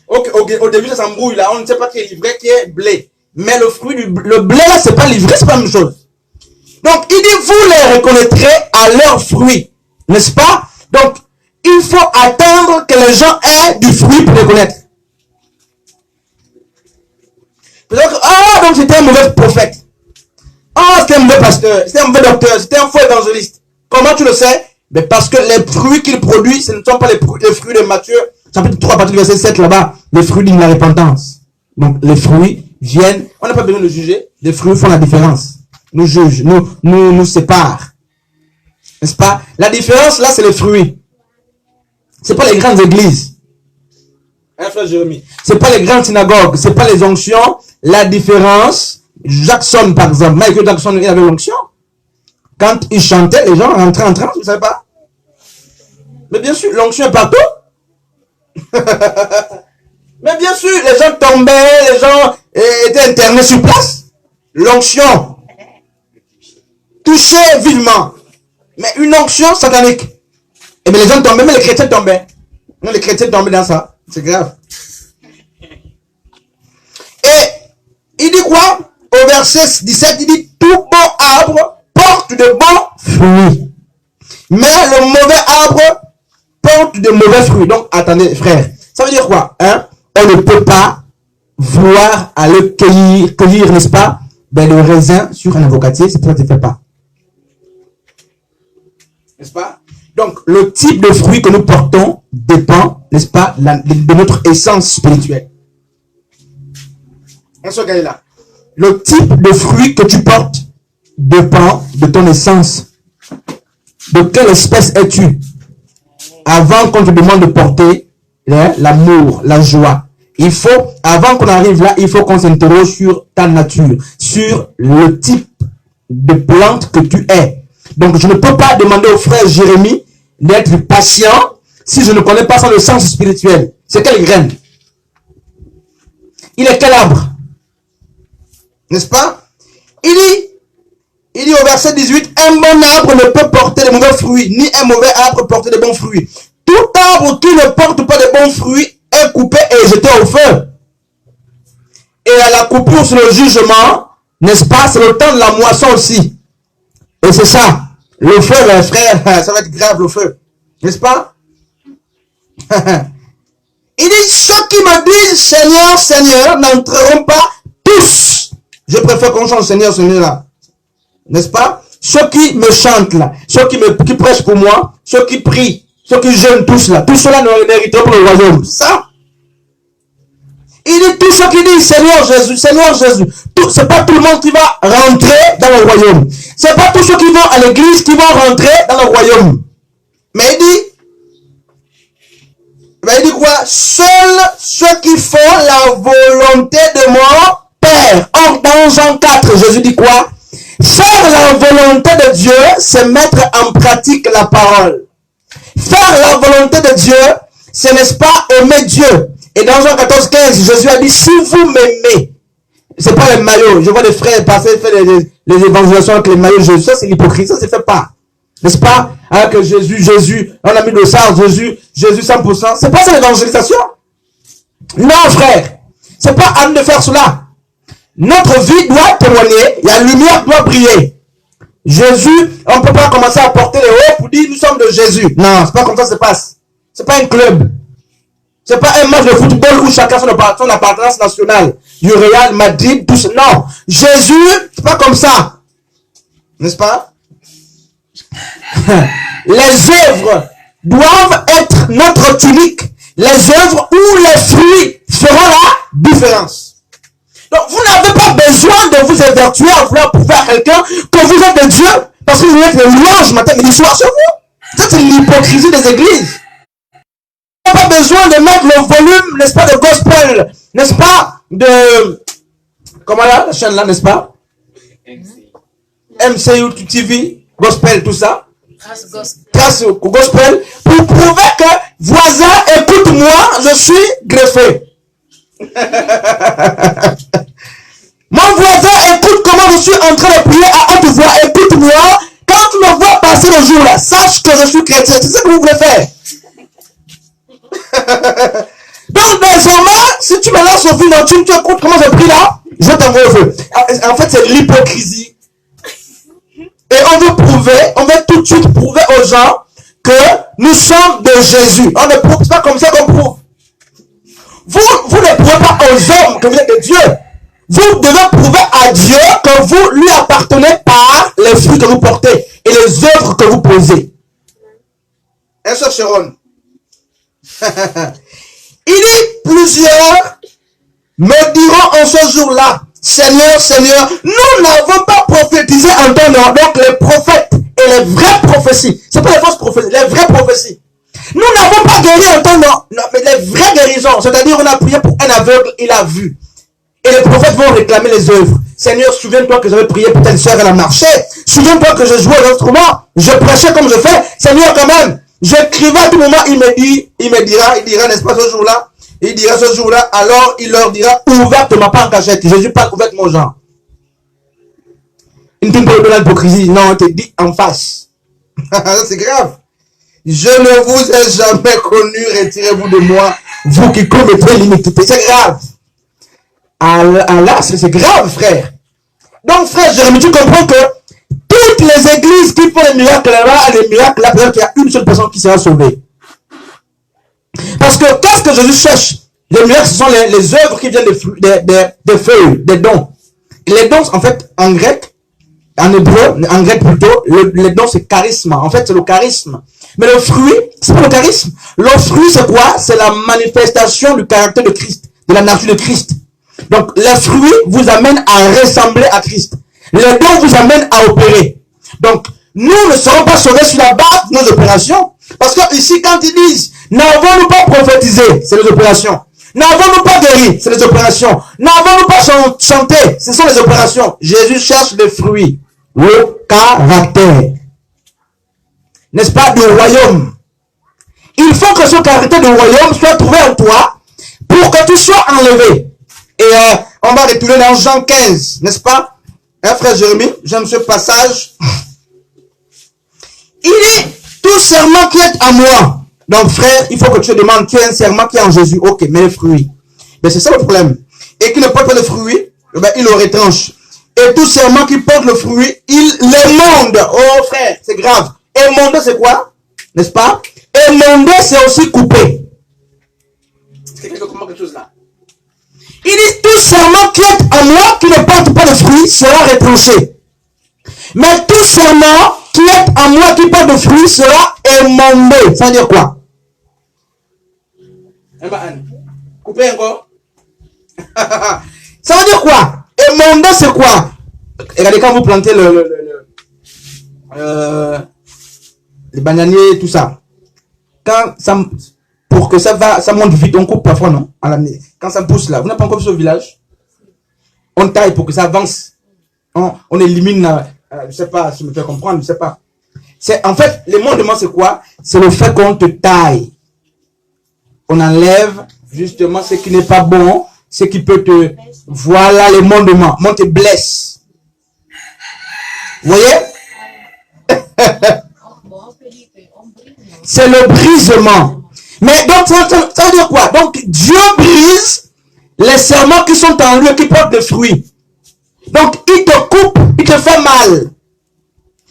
Au début, ça s'embrouille là, on ne sait pas qui est livret, qui est blé. Mais le fruit le blé là, c'est pas livré, c'est pas la même chose. Donc, il dit, vous les reconnaîtrez à leurs fruits. N'est-ce pas? Donc, il faut attendre que les gens aient du fruit pour les connaître. Donc c'était un mauvais prophète. C'était un mauvais pasteur, c'était un mauvais docteur, c'était un faux évangéliste. Comment tu le sais? Mais parce que les fruits qu'il produit, ce ne sont pas les fruits de Matthieu, chapitre 3, à partir du verset 7 là-bas, les fruits de la repentance. Donc les fruits viennent, on n'a pas besoin de juger, les fruits font la différence. Nous jugent, nous séparent. N'est-ce pas? La différence là, c'est les fruits. C'est pas les grandes églises. Hein, frère Jérémie? C'est pas les grandes synagogues, c'est pas les onctions. La différence, Jackson par exemple, Michael Jackson, il avait l'onction. Quand il chantait, les gens rentraient en transe, vous savez pas? Mais bien sûr, l'onction est partout. Mais bien sûr, les gens tombaient, les gens étaient internés sur place. L'onction. Toucher vivement. Mais une onction satanique. Et bien les gens tombaient, mais les chrétiens tombaient. Non, les chrétiens tombaient dans ça. C'est grave. Et il dit quoi? Au verset 17, il dit tout bon arbre porte de bons fruits. Mais le mauvais arbre porte de mauvais fruits. Donc, attendez, frère. Ça veut dire quoi? Hein? On ne peut pas vouloir aller cueillir, n'est-ce pas, le raisin sur un avocatier, c'est pour ça que tu ne fais pas. N'est-ce pas? Donc, le type de fruit que nous portons dépend, n'est-ce pas, de notre essence spirituelle. Est-ce que est là? Le type de fruit que tu portes dépend de ton essence. De quelle espèce es-tu? Avant qu'on te demande de porter l'amour, la joie, il faut, avant qu'on arrive là, il faut qu'on s'interroge sur ta nature, sur le type de plante que tu es. Donc, je ne peux pas demander au frère Jérémie d'être patient si je ne connais pas son sens spirituel. C'est quelle graine? Il est quel arbre? N'est-ce pas? Il dit au verset 18, un bon arbre ne peut porter de mauvais fruits, ni un mauvais arbre porter de bons fruits. Tout arbre qui ne porte pas de bons fruits est coupé et jeté au feu. Et à la coupure sur le jugement, n'est-ce pas? C'est le temps de la moisson aussi. Et c'est ça. Le feu, mes frères, ça va être grave le feu. N'est-ce pas? Il dit, ceux qui me disent Seigneur, Seigneur, n'entreront pas tous. Je préfère qu'on chante Seigneur, Seigneur là. N'est-ce pas? Ceux qui me chantent là, ceux qui prêchent pour moi, ceux qui prient, ceux qui jeûnent tous là, tout cela ne mériteront pas le royaume. Ça. Il dit tous ceux qui disent Seigneur Jésus, c'est pas tout le monde qui va rentrer dans le royaume. C'est pas tous ceux qui vont à l'église qui vont rentrer dans le royaume. Mais il dit quoi? Seuls ceux qui font la volonté de mon Père. Or, dans Jean 4, Jésus dit quoi? Faire la volonté de Dieu, c'est mettre en pratique la parole. Faire la volonté de Dieu, ce n'est pas aimer Dieu. Et dans Jean 14, 15, Jésus a dit, si vous m'aimez, c'est pas les maillots. Je vois des frères passer, faire les évangélisations avec les maillots de Jésus. Ça, c'est l'hypocrisie, ça se fait pas. N'est-ce pas? Avec Jésus, on a mis le sang, Jésus 100%. C'est pas ça l'évangélisation. Non, frère. C'est pas à nous de faire cela. Notre vie doit témoigner, la lumière doit briller. Jésus, on ne peut pas commencer à porter les hauts pour dire nous sommes de Jésus. Non, c'est pas comme ça que ça se passe. C'est pas un club. C'est pas un match de football où chacun son appartenance nationale. Du Real Madrid, tout ça. Non. Jésus, c'est pas comme ça. N'est-ce pas? Les œuvres doivent être notre tunique. Les œuvres où les fruits feront la différence. Donc, vous n'avez pas besoin de vous évertuer à vouloir prouver à quelqu'un que vous êtes de Dieu parce que vous êtes le louange matin, midi, soir sur vous. Ça, c'est l'hypocrisie des églises. Vous n'avez pas besoin de mettre le volume, n'est-ce pas, de gospel, n'est-ce pas, de... Comment là, la chaîne là, n'est-ce pas? MCU TV, gospel, tout ça. Grâce au gospel, pour prouver que voisin, écoute-moi, je suis greffé. Mon voisin écoute comment je suis en train de prier à haute voix. Écoute-moi. Quand tu me vois passer le jour là, sache que je suis chrétien. C'est ce que vous voulez faire. Donc désormais, si tu me lances au film, tu écoutes comment je prie là, je t'envoie au feu. En fait, c'est l'hypocrisie. Et on veut tout de suite prouver aux gens que nous sommes de Jésus. On ne prouve pas comme ça qu'on prouve. Vous ne prouvez pas aux hommes que vous êtes de Dieu. Vous devez prouver à Dieu que vous lui appartenez par les fruits que vous portez et les œuvres que vous posez. Un seul Sharon. Il dit, plusieurs me diront en ce jour-là, Seigneur, Seigneur, nous n'avons pas prophétisé en ton nom. Donc les prophètes et les vraies prophéties, c'est pas les fausses prophéties, les vraies prophéties. Nous n'avons pas guéri en ton nom, non, mais les vraies guérisons, c'est-à-dire on a prié pour un aveugle, il a vu. Et les prophètes vont réclamer les œuvres. Seigneur, souviens-toi que j'avais prié pour telle soeur, elle a marché. Souviens-toi que je jouais aux instruments, je prêchais comme je fais. Seigneur, quand même, j'écrivais à tout moment, il dira, n'est-ce pas, ce jour-là, alors il leur dira ouvertement, pas en cachette. Jésus parle ouvertement aux gens. Il ne te parle pas de l'hypocrisie. Non, on te dit en face. C'est grave. Je ne vous ai jamais connu, retirez-vous de moi, vous qui commettez l'iniquité. C'est grave. Allah, c'est grave, frère. Donc, frère Jérémie, tu comprends que toutes les églises qui font les miracles là-bas, peut-être qu'il y a une seule personne qui sera sauvée. Parce que qu'est-ce que Jésus cherche? Les miracles, ce sont les œuvres qui viennent des feuilles, des dons. Les dons, en fait, en grec, en hébreu, en grec plutôt, les dons c'est charisme. En fait, c'est le charisme. Mais le fruit, c'est pas le charisme. Le fruit, c'est quoi? C'est la manifestation du caractère de Christ, de la nature de Christ. Donc, les fruits vous amènent à ressembler à Christ. Les dons vous amènent à opérer. Donc, nous ne serons pas sauvés sur la base de nos opérations. Parce que ici, quand ils disent, n'avons-nous pas prophétisé? C'est les opérations. N'avons-nous pas guéri? C'est les opérations. N'avons-nous pas chanté? Ce sont les opérations. Jésus cherche les fruits. Le caractère. N'est-ce pas, du royaume. Il faut que ce caractère du royaume soit trouvé en toi pour que tu sois enlevé. Et on va retourner dans Jean 15, n'est-ce pas? Frère Jérémie, j'aime ce passage. Il dit, tout serment qui est à moi. Donc frère, il faut que tu te demandes, tu as un serment qui est en Jésus. Ok, mais les fruits. Mais c'est ça le problème. Et qui ne porte pas de fruits, il le retranche. Et tout serment qui porte le fruit, il l'émonde. Oh frère, c'est grave. Émonder, c'est quoi? N'est-ce pas? Émonder, c'est aussi couper. C'est quelque chose là. Il dit, tout serment qui est en moi, qui ne porte pas de fruits, sera retranché. Mais tout serment qui est en moi, qui porte de fruits, sera émondé. Ça veut dire quoi? Couper encore. Ça veut dire quoi? Émonder, c'est quoi? Regardez, quand vous plantez les bananiers, tout ça. Quand ça, pour que ça monte vite, on coupe parfois, non? À l'année. Quand ça pousse là, vous n'avez pas encore vu ce village? On taille pour que ça avance. On élimine, je sais pas, si je me fais comprendre, je sais pas. En fait, l'émondement, c'est quoi? C'est le fait qu'on te taille. On enlève, justement, ce qui n'est pas bon, ce qui peut te, voilà l'émondement. On te blesse. Vous voyez? C'est le brisement. Mais donc, ça veut dire quoi? Donc, Dieu brise les serments qui sont en lui, qui portent des fruits. Donc, il te coupe, il te fait mal.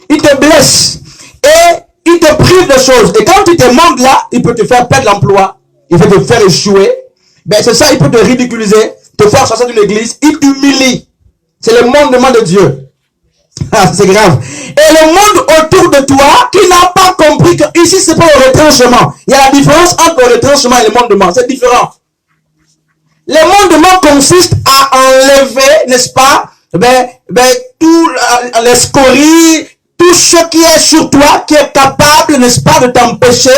Il te blesse. Et il te prive de choses. Et quand tu te montes là, il peut te faire perdre l'emploi. Il peut te faire échouer. Ben, c'est ça, il peut te ridiculiser, te faire sortir d'une église. Il t'humilie. C'est le mondement de Dieu. Ah, c'est grave. Et le monde autour de toi qui n'a pas compris que ici c'est pas le retranchement. Il y a la différence entre le retranchement et le mondement. C'est différent. Le mondement consiste à enlever, n'est-ce pas, tout les scories, tout ce qui est sur toi, qui est capable, n'est-ce pas, de t'empêcher,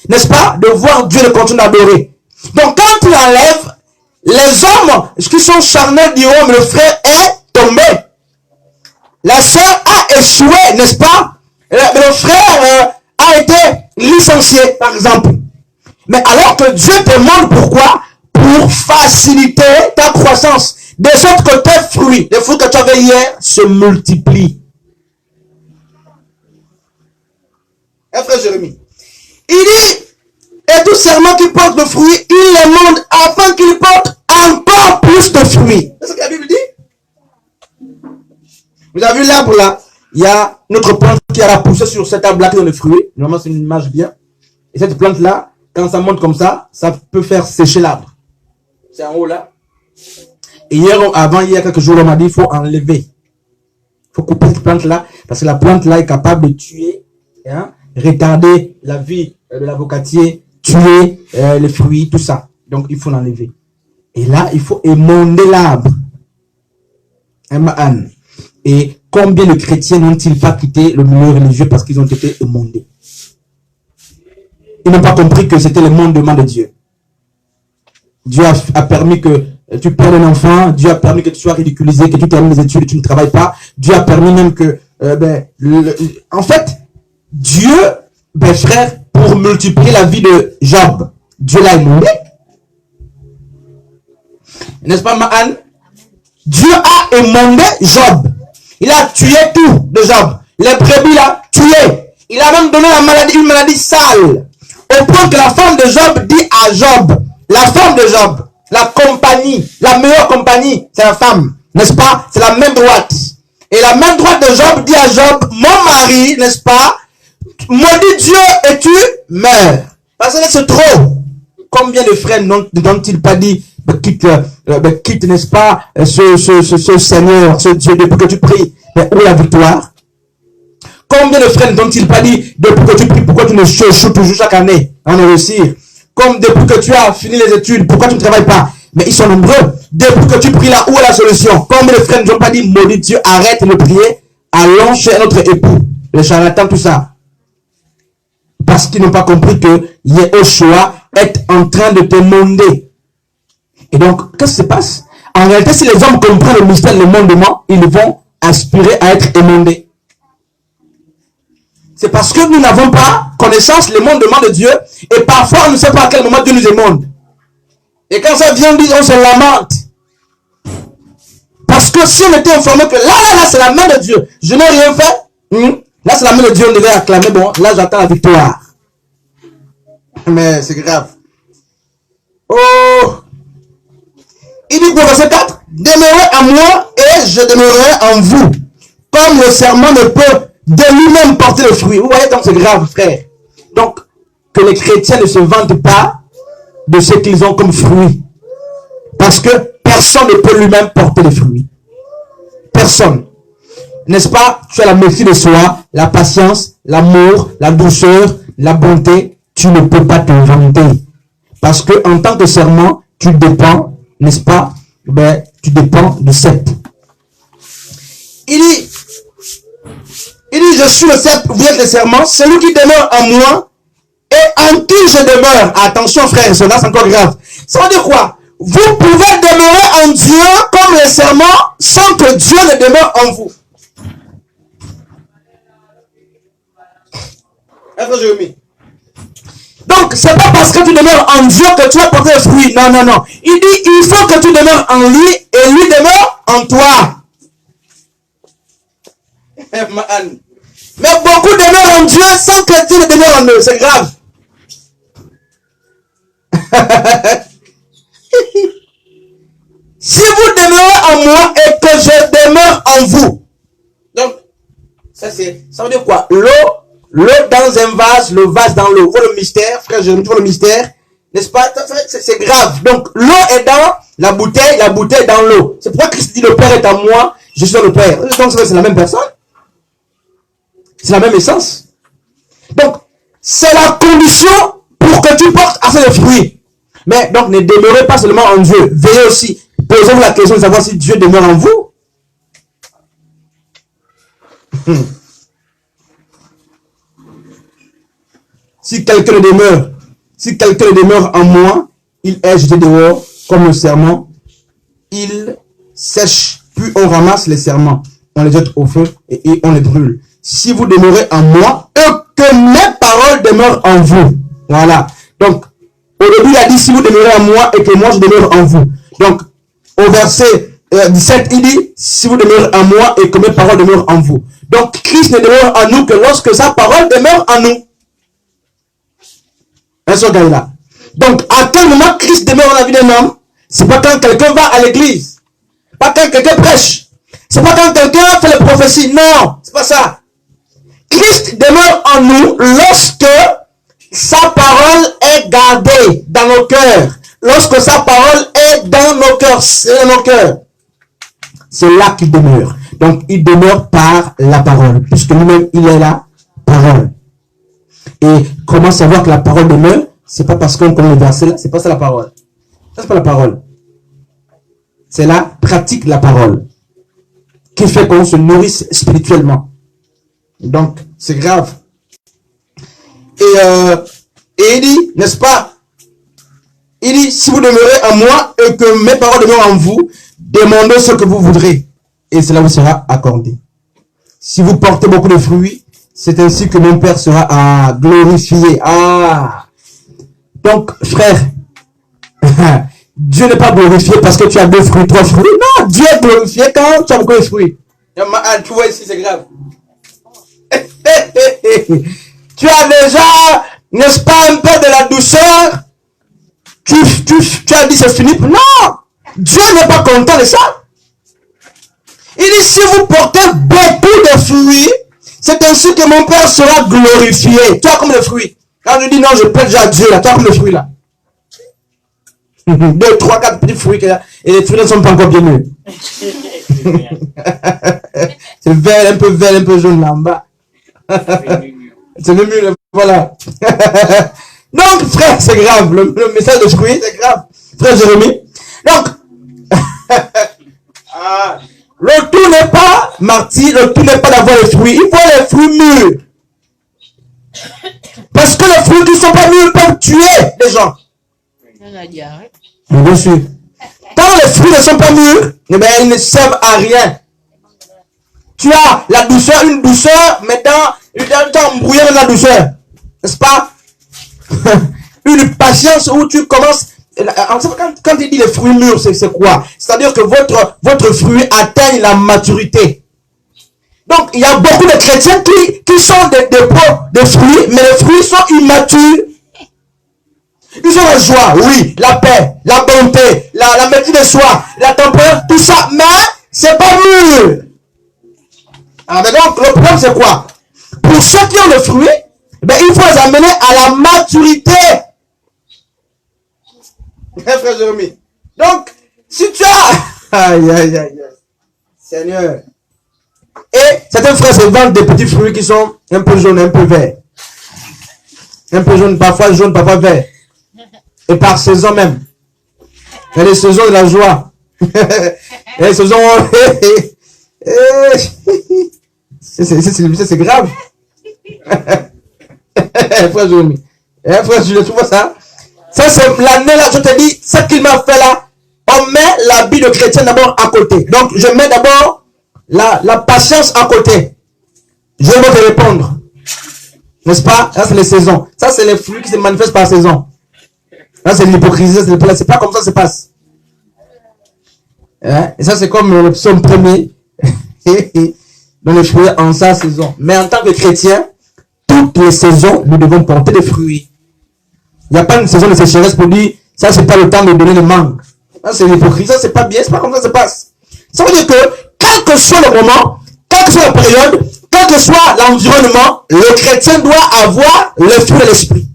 n'est-ce pas, de voir Dieu et de continuer d'adorer. Donc quand tu enlèves, les hommes qui sont charnels diront, mais le frère est tombé. La sœur a échoué, n'est-ce pas? Le frère a été licencié, par exemple. Mais alors que Dieu te demande pourquoi? Pour faciliter ta croissance. De sorte que tes fruits, les fruits que tu avais hier, se multiplient. Frère Jérémie. Il dit, et tout serment qui porte le fruit, il les demande afin qu'il porte encore plus de fruits. C'est ce que la Bible dit? Vous avez vu l'arbre là? Il y a notre plante qui a poussé sur cet arbre là qui donne le fruit. Normalement, c'est une image bien. Et cette plante là, quand ça monte comme ça peut faire sécher l'arbre. C'est en haut là. Et hier, quelques jours, on m'a dit il faut enlever. Il faut couper cette plante là. Parce que la plante là est capable de tuer, retarder la vie de l'avocatier, tuer les fruits, tout ça. Donc, il faut l'enlever. Et là, il faut émonder l'arbre. Et combien de chrétiens n'ont-ils pas quitté le milieu religieux parce qu'ils ont été émondés? Ils n'ont pas compris que c'était le mondement de Dieu. Dieu a permis que tu perdes un enfant. Dieu a permis que tu sois ridiculisé, que tu termines les études et tu ne travailles pas. Dieu a permis même que... en fait, Dieu, frère, pour multiplier la vie de Job, Dieu l'a émondé. N'est-ce pas, Mahan? Dieu a émondé Job. Il a tué tout de Job. Les brebis, il a tué. Il a même donné une maladie sale. Au point que la femme de Job dit à Job, la femme de Job, la compagnie, la meilleure compagnie, c'est la femme. N'est-ce pas? C'est la main droite. Et la main droite de Job dit à Job, mon mari, n'est-ce pas? Maudit Dieu et tu meurs. Parce que c'est trop. Combien de frères n'ont-ils pas dit, quitte, n'est-ce pas, ce Seigneur, ce Dieu, depuis que tu pries, mais où est la victoire? Combien de frères n'ont-ils pas dit, depuis que tu pries, pourquoi tu ne chouchous toujours chaque année à en réussir? Comme depuis que tu as fini les études, pourquoi tu ne travailles pas? Mais ils sont nombreux. Depuis que tu pries là, où est la solution? Combien de frères n'ont pas dit, maudit Dieu, arrête de prier, allons chez notre époux, les charlatans, tout ça. Parce qu'ils n'ont pas compris que Yehoshua est en train de te monder. Et donc, qu'est-ce qui se passe? En réalité, si les hommes comprennent le mystère de l'émondement, ils vont aspirer à être émondés. C'est parce que nous n'avons pas connaissance l'émondement de Dieu, et parfois on ne sait pas à quel moment Dieu nous émonde. Et quand ça vient, on se lamente. Parce que si on était informé que là, c'est la main de Dieu, je n'ai rien fait, là c'est la main de Dieu, on devait acclamer, bon, là j'attends la victoire. Mais c'est grave. Oh! Il dit pour verset 4, demeurez en moi et je demeurerai en vous. Comme le serment ne peut de lui-même porter le fruit. Vous voyez, donc c'est grave, frère. Donc, que les chrétiens ne se vantent pas de ce qu'ils ont comme fruit. Parce que personne ne peut lui-même porter le fruit. Personne. N'est-ce pas? Tu as la maîtrise de soi, la patience, l'amour, la douceur, la bonté. Tu ne peux pas te vanter. Parce que en tant que serment, tu dépends, n'est-ce pas? Ben, tu dépends du cep. Il dit, je suis le cep, vous êtes le serment, celui qui demeure en moi et en qui je demeure. Attention frère, cela c'est encore grave. Ça veut dire quoi? Vous pouvez demeurer en Dieu comme le serment sans que Dieu ne demeure en vous. Est-ce que je mis? Donc, c'est pas parce que tu demeures en Dieu que tu vas porter le fruit. Non, non, non. Il dit, il faut que tu demeures en lui et lui demeure en toi. Mais beaucoup demeurent en Dieu sans que Dieu ne demeure en eux. C'est grave. Si vous demeurez en moi et que je demeure en vous. Donc, ça veut dire quoi? L'eau dans un vase, le vase dans l'eau. Vous voyez le mystère, frère Jérémie, tu vois le mystère? N'est-ce pas? C'est grave. Donc, l'eau est dans la bouteille est dans l'eau. C'est pourquoi Christ dit, le Père est en moi, je suis le Père. Donc, c'est la même personne. C'est la même essence. Donc, c'est la condition pour que tu portes assez de fruits. Mais, donc, ne demeurez pas seulement en Dieu. Veillez aussi. Posez-vous la question de savoir si Dieu demeure en vous. Si quelqu'un demeure en moi, il est jeté dehors comme le serment. Il sèche, puis on ramasse les serments. On les jette au feu et on les brûle. Si vous demeurez en moi, et que mes paroles demeurent en vous. Voilà. Donc, au début, il a dit, si vous demeurez en moi et que moi je demeure en vous. Donc, au verset 17, il dit, si vous demeurez en moi et que mes paroles demeurent en vous. Donc, Christ ne demeure en nous que lorsque sa parole demeure en nous. Là. Donc, à quel moment Christ demeure dans la vie d'un homme? C'est pas quand quelqu'un va à l'église. Pas quand quelqu'un prêche. C'est pas quand quelqu'un fait les prophéties. Non, c'est pas ça. Christ demeure en nous lorsque sa parole est gardée dans nos cœurs. Lorsque sa parole est dans nos cœurs. C'est dans nos cœurs. C'est là qu'il demeure. Donc, il demeure par la parole. Puisque lui-même, il est la parole. Et comment savoir que la parole demeure? C'est pas parce qu'on connaît le verset là, c'est pas ça la parole. Ça c'est pas la parole. C'est la pratique de la parole qui fait qu'on se nourrisse spirituellement. Donc, c'est grave. Et il dit, n'est-ce pas? Il dit, si vous demeurez en moi et que mes paroles demeurent en vous, demandez ce que vous voudrez et cela vous sera accordé. Si vous portez beaucoup de fruits, c'est ainsi que mon Père sera glorifié. Donc, frère, Dieu n'est pas glorifié parce que tu as 2 fruits, 3 fruits. Non, Dieu est glorifié quand tu as beaucoup de fruits. Tu vois ici, c'est grave. Tu as déjà, n'est-ce pas, un peu de la douceur. Tu as dit c'est fini. Non! Dieu n'est pas content de ça. Il dit, si vous portez beaucoup de fruits, c'est ainsi que mon Père sera glorifié. Tu as comme le fruit. Quand je dis non, je plaide déjà à Dieu, là. Tu as comme le fruit, là. 2, 3, 4 petits fruits, et les fruits ne sont pas encore bien mûrs. C'est vert, un peu jaune là en bas. C'est le mur, voilà. Donc, frère, c'est grave. Le message de fruits, c'est grave. Frère Jérémie. Donc, le tout n'est pas, Marty, le tout n'est pas d'avoir les fruits. Il faut les fruits mûrs. Parce que les fruits qui ne sont pas mûrs peuvent tuer les gens. Bien sûr. Quand les fruits ne sont pas mûrs, eh bien, ils ne servent à rien. Tu as la douceur, une douceur, mais tu as embrouillé avec la douceur. N'est-ce pas? Une patience où tu commences. Quand il dit les fruits mûrs, c'est quoi? C'est-à-dire que votre fruit atteigne la maturité. Donc, il y a beaucoup de chrétiens qui sont des fruits, mais les fruits sont immatures. Ils ont la joie, oui, la paix, la bonté, la maîtrise de soi, la tempérance, tout ça, mais c'est pas mûr. Mais donc, le problème c'est quoi? Pour ceux qui ont le fruit, ben, il faut les amener à la maturité. Frère Jérémie. Donc, si tu as... Aïe. Seigneur. Et certains frères se vendent des petits fruits qui sont un peu jaunes, un peu verts. Un peu jaune, parfois vert. Et par saison même. Il y a les saisons de la joie. Et les saisons... C'est grave. Frère Jérémie. Frère Jérémie, tu vois ça? Ça, c'est l'année là, je te dis, ce qu'il m'a fait là, on met l'habit de chrétien d'abord à côté. Donc, je mets d'abord la patience à côté. Je vais te répondre. N'est-ce pas? Ça, c'est les saisons. Ça, c'est les fruits qui se manifestent par saison. Là, c'est l'hypocrisie. C'est pas comme ça que ça se passe. Et ça, c'est comme le psaume premier. Dans les fruits en sa saison. Mais en tant que chrétien, toutes les saisons, nous devons porter des fruits. Il n'y a pas une saison de sécheresse pour dire, ça, c'est pas le temps de donner le mangue. Ça, c'est l'hypocrisie. Ça, c'est pas bien. C'est pas comme ça que ça se passe. Ça veut dire que, quel que soit le moment, quelle que soit la période, quel que soit l'environnement, le chrétien doit avoir le fruit de l'esprit.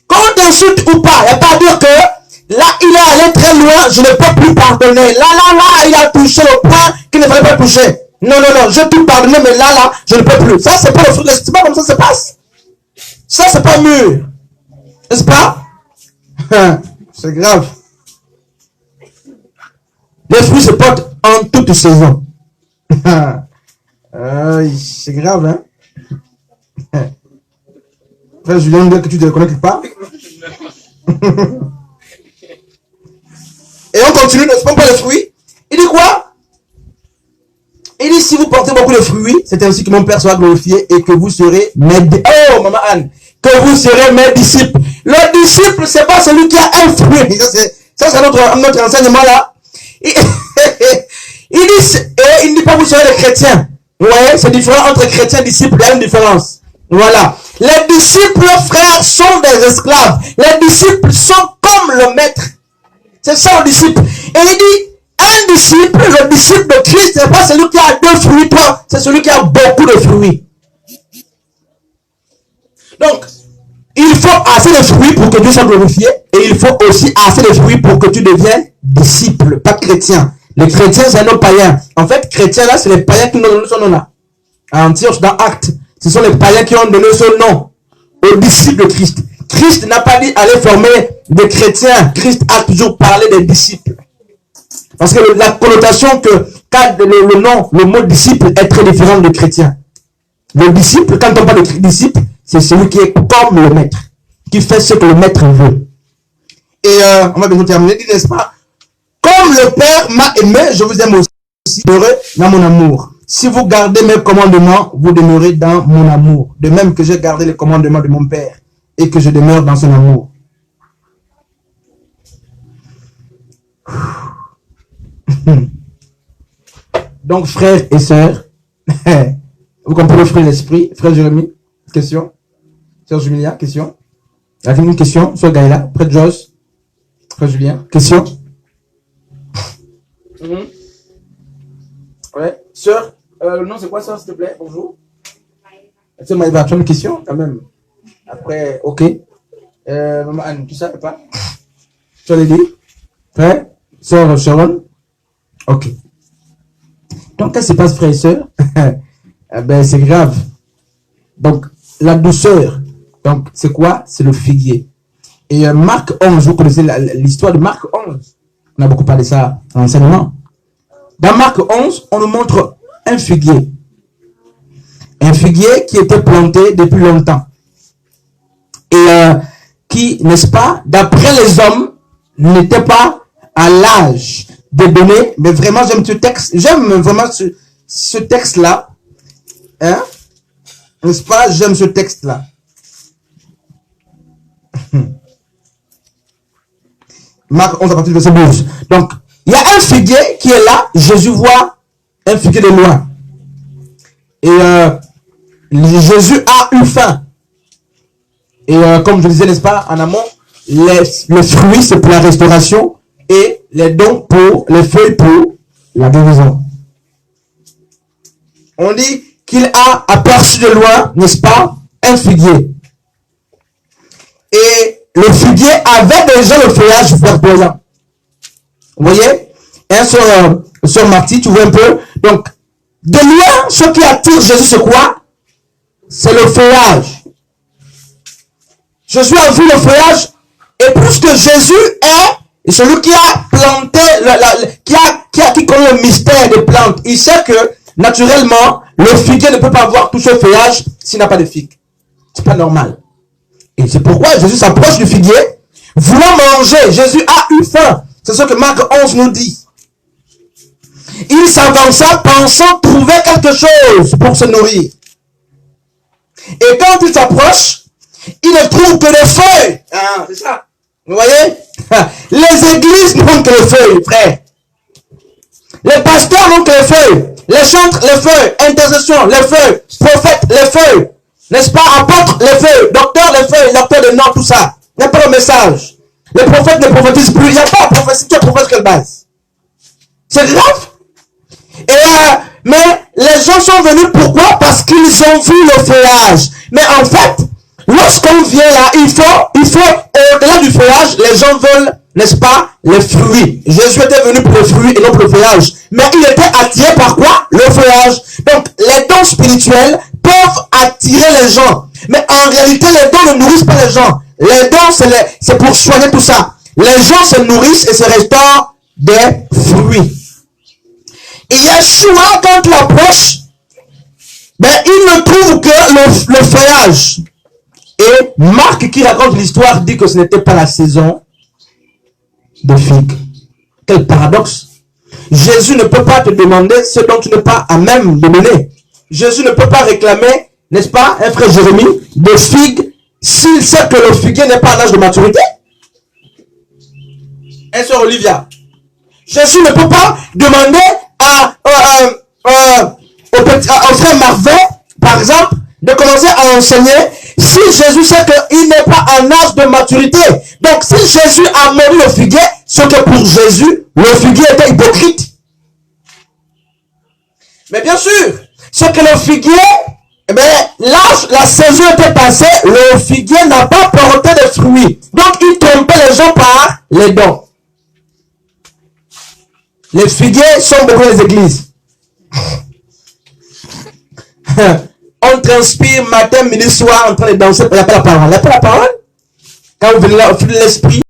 Qu'on t'insulte ou pas, il n'y a pas à dire que là, il est allé très loin, je ne peux plus pardonner. Là, il a touché le point qu'il ne fallait pas toucher. Non, je peux pardonner, mais là, je ne peux plus. Ça, c'est pas le fruit de l'esprit. C'est pas comme ça que ça se passe. Ça, c'est pas mûr. N'est-ce pas? C'est grave. Les fruits se portent en toute saison. C'est grave, hein? Frère Julien, que tu ne te reconnais pas. Et on continue, ne prend pas les fruits. Il dit quoi? Il dit, si vous portez beaucoup de fruits, c'est ainsi que mon Père sera glorifié et que vous serez mes... Oh, maman Anne, que vous serez mes disciples. Le disciple, c'est pas celui qui a un fruit. Ça, c'est notre enseignement là. Il ne dit pas vous serez des chrétiens. Ouais, c'est différent entre chrétiens et disciples, il y a une différence. Voilà. Les disciples, frères, sont des esclaves. Les disciples sont comme le maître. C'est ça le disciple. Et il dit, un disciple, le disciple de Christ, c'est pas celui qui a 2 fruits, 3, c'est celui qui a beaucoup de fruits. Donc, il faut assez de fruits pour que Dieu soit glorifié, et il faut aussi assez de fruits pour que tu deviennes disciple, pas chrétien. Les chrétiens, c'est un autre païen. En fait, chrétiens là, c'est les païens qui nous donnent son nom là. À Antioche, dans Actes, ce sont les païens qui ont donné son nom aux disciples de Christ. Christ n'a pas dit aller former des chrétiens. Christ a toujours parlé des disciples. Parce que la connotation qu'a le mot disciple est très différent de chrétien. Le disciple, quand on parle de disciple, c'est celui qui est comme le maître, qui fait ce que le maître veut. Et on va bientôt terminer, n'est-ce pas? Comme le Père m'a aimé, je vous aime aussi. Demeurez dans mon amour. Si vous gardez mes commandements, vous demeurez dans mon amour. De même que j'ai gardé les commandements de mon Père et que je demeure dans son amour. Donc, frères et sœurs, vous comprenez frère l'esprit? Frère Jérémie, question? Sœur Julia, question? Il y a une question? Sœur Gaïla, frère Joss, frère Julien, question? Ouais, sœur, le nom c'est quoi, sœur, s'il te plaît? Bonjour. Sœur Maïva, tu as une question quand même? Après, ok. Maman Anne, tu savais pas? Tu as dit? Frère? Sœur Sharon? Ok. Donc, qu'est-ce qui se passe, frère et sœur? Ben, c'est grave. Donc, la douceur. Donc, c'est quoi? C'est le figuier. Et Marc 11, vous connaissez l'histoire de Marc 11. On a beaucoup parlé de ça en enseignement. Dans Marc 11, on nous montre un figuier. Un figuier qui était planté depuis longtemps. Et qui, n'est-ce pas, d'après les hommes, n'était pas à l'âge de donner. Mais vraiment, j'aime ce texte. J'aime vraiment ce texte-là. Hein? N'est-ce pas? J'aime ce texte-là. Marc 11 à partir du verset 12. Donc, il y a un figuier qui est là. Jésus voit un figuier de loin. Et Jésus a eu faim. Et comme je disais, n'est-ce pas, en amont, le fruit, c'est pour la restauration et les dons pour les feuilles pour la guérison. On dit qu'il a aperçu de loin, n'est-ce pas, un figuier. Et le figuier avait déjà le feuillage verdoyant. Vous voyez? Et sur Marty, tu vois un peu. Donc, de loin, ce qui attire Jésus, c'est quoi? C'est le feuillage. Jésus a vu le feuillage. Et puisque Jésus est celui qui a planté, qui connaît le mystère des plantes, il sait que, naturellement, le figuier ne peut pas avoir tout ce feuillage s'il n'a pas de figue. C'est pas normal. Et c'est pourquoi Jésus s'approche du figuier, voulant manger. Jésus a eu faim. C'est ce que Marc 11 nous dit. Il s'avança pensant trouver quelque chose pour se nourrir. Et quand il s'approche, il ne trouve que des feuilles. Ah, c'est ça. Vous voyez? Les églises n'ont que les feuilles, frère. Les pasteurs n'ont que les feuilles. Les chantres, les feuilles. Intercession, les feuilles. Prophètes, les feuilles. N'est-ce pas? Apôtres, les feuilles. Docteurs, les feuilles. Docteurs de nom, tout ça. Il n'y a pas de message. Les prophètes ne prophétisent plus. Il n'y a pas de prophétie. Tu es prophète quelle base? C'est grave. Et mais les gens sont venus pourquoi? Parce qu'ils ont vu le feuillage. Mais en fait, lorsqu'on vient là, il faut au-delà du feuillage, les gens veulent, n'est-ce pas, les fruits. Jésus était venu pour les fruits et non pour le feuillage. Mais il était attiré par quoi? Le feuillage. Donc, les dons spirituels peuvent attirer les gens. Mais en réalité, les dons ne nourrissent pas les gens. Les dons, c'est pour soigner tout ça. Les gens se nourrissent et se restaurent des fruits. Et Yeshua, quand il approche, ben, il ne trouve que le feuillage. Et Marc, qui raconte l'histoire, dit que ce n'était pas la saison de figues. Quel paradoxe. Jésus ne peut pas te demander ce dont tu n'es pas à même de donner. Jésus ne peut pas réclamer, n'est-ce pas, un frère Jérémie, de figues, s'il sait que le figuier n'est pas à l'âge de maturité. Et sœur Olivia, Jésus ne peut pas demander au frère Marvin, par exemple, de commencer à enseigner si Jésus sait qu'il n'est pas en âge de maturité. Donc, si Jésus a mordu le figuier, c'est que pour Jésus, le figuier était hypocrite. Mais bien sûr, c'est que le figuier, eh bien, la saison était passée, le figuier n'a pas porté de fruits. Donc, il trompait les gens par les dons. Les figuiers sont beaucoup les églises. On transpire matin, midi, soir en train de danser. Il n'y a pas la parole. Il n'y a pas la parole. Quand vous venez là, au fil de l'esprit,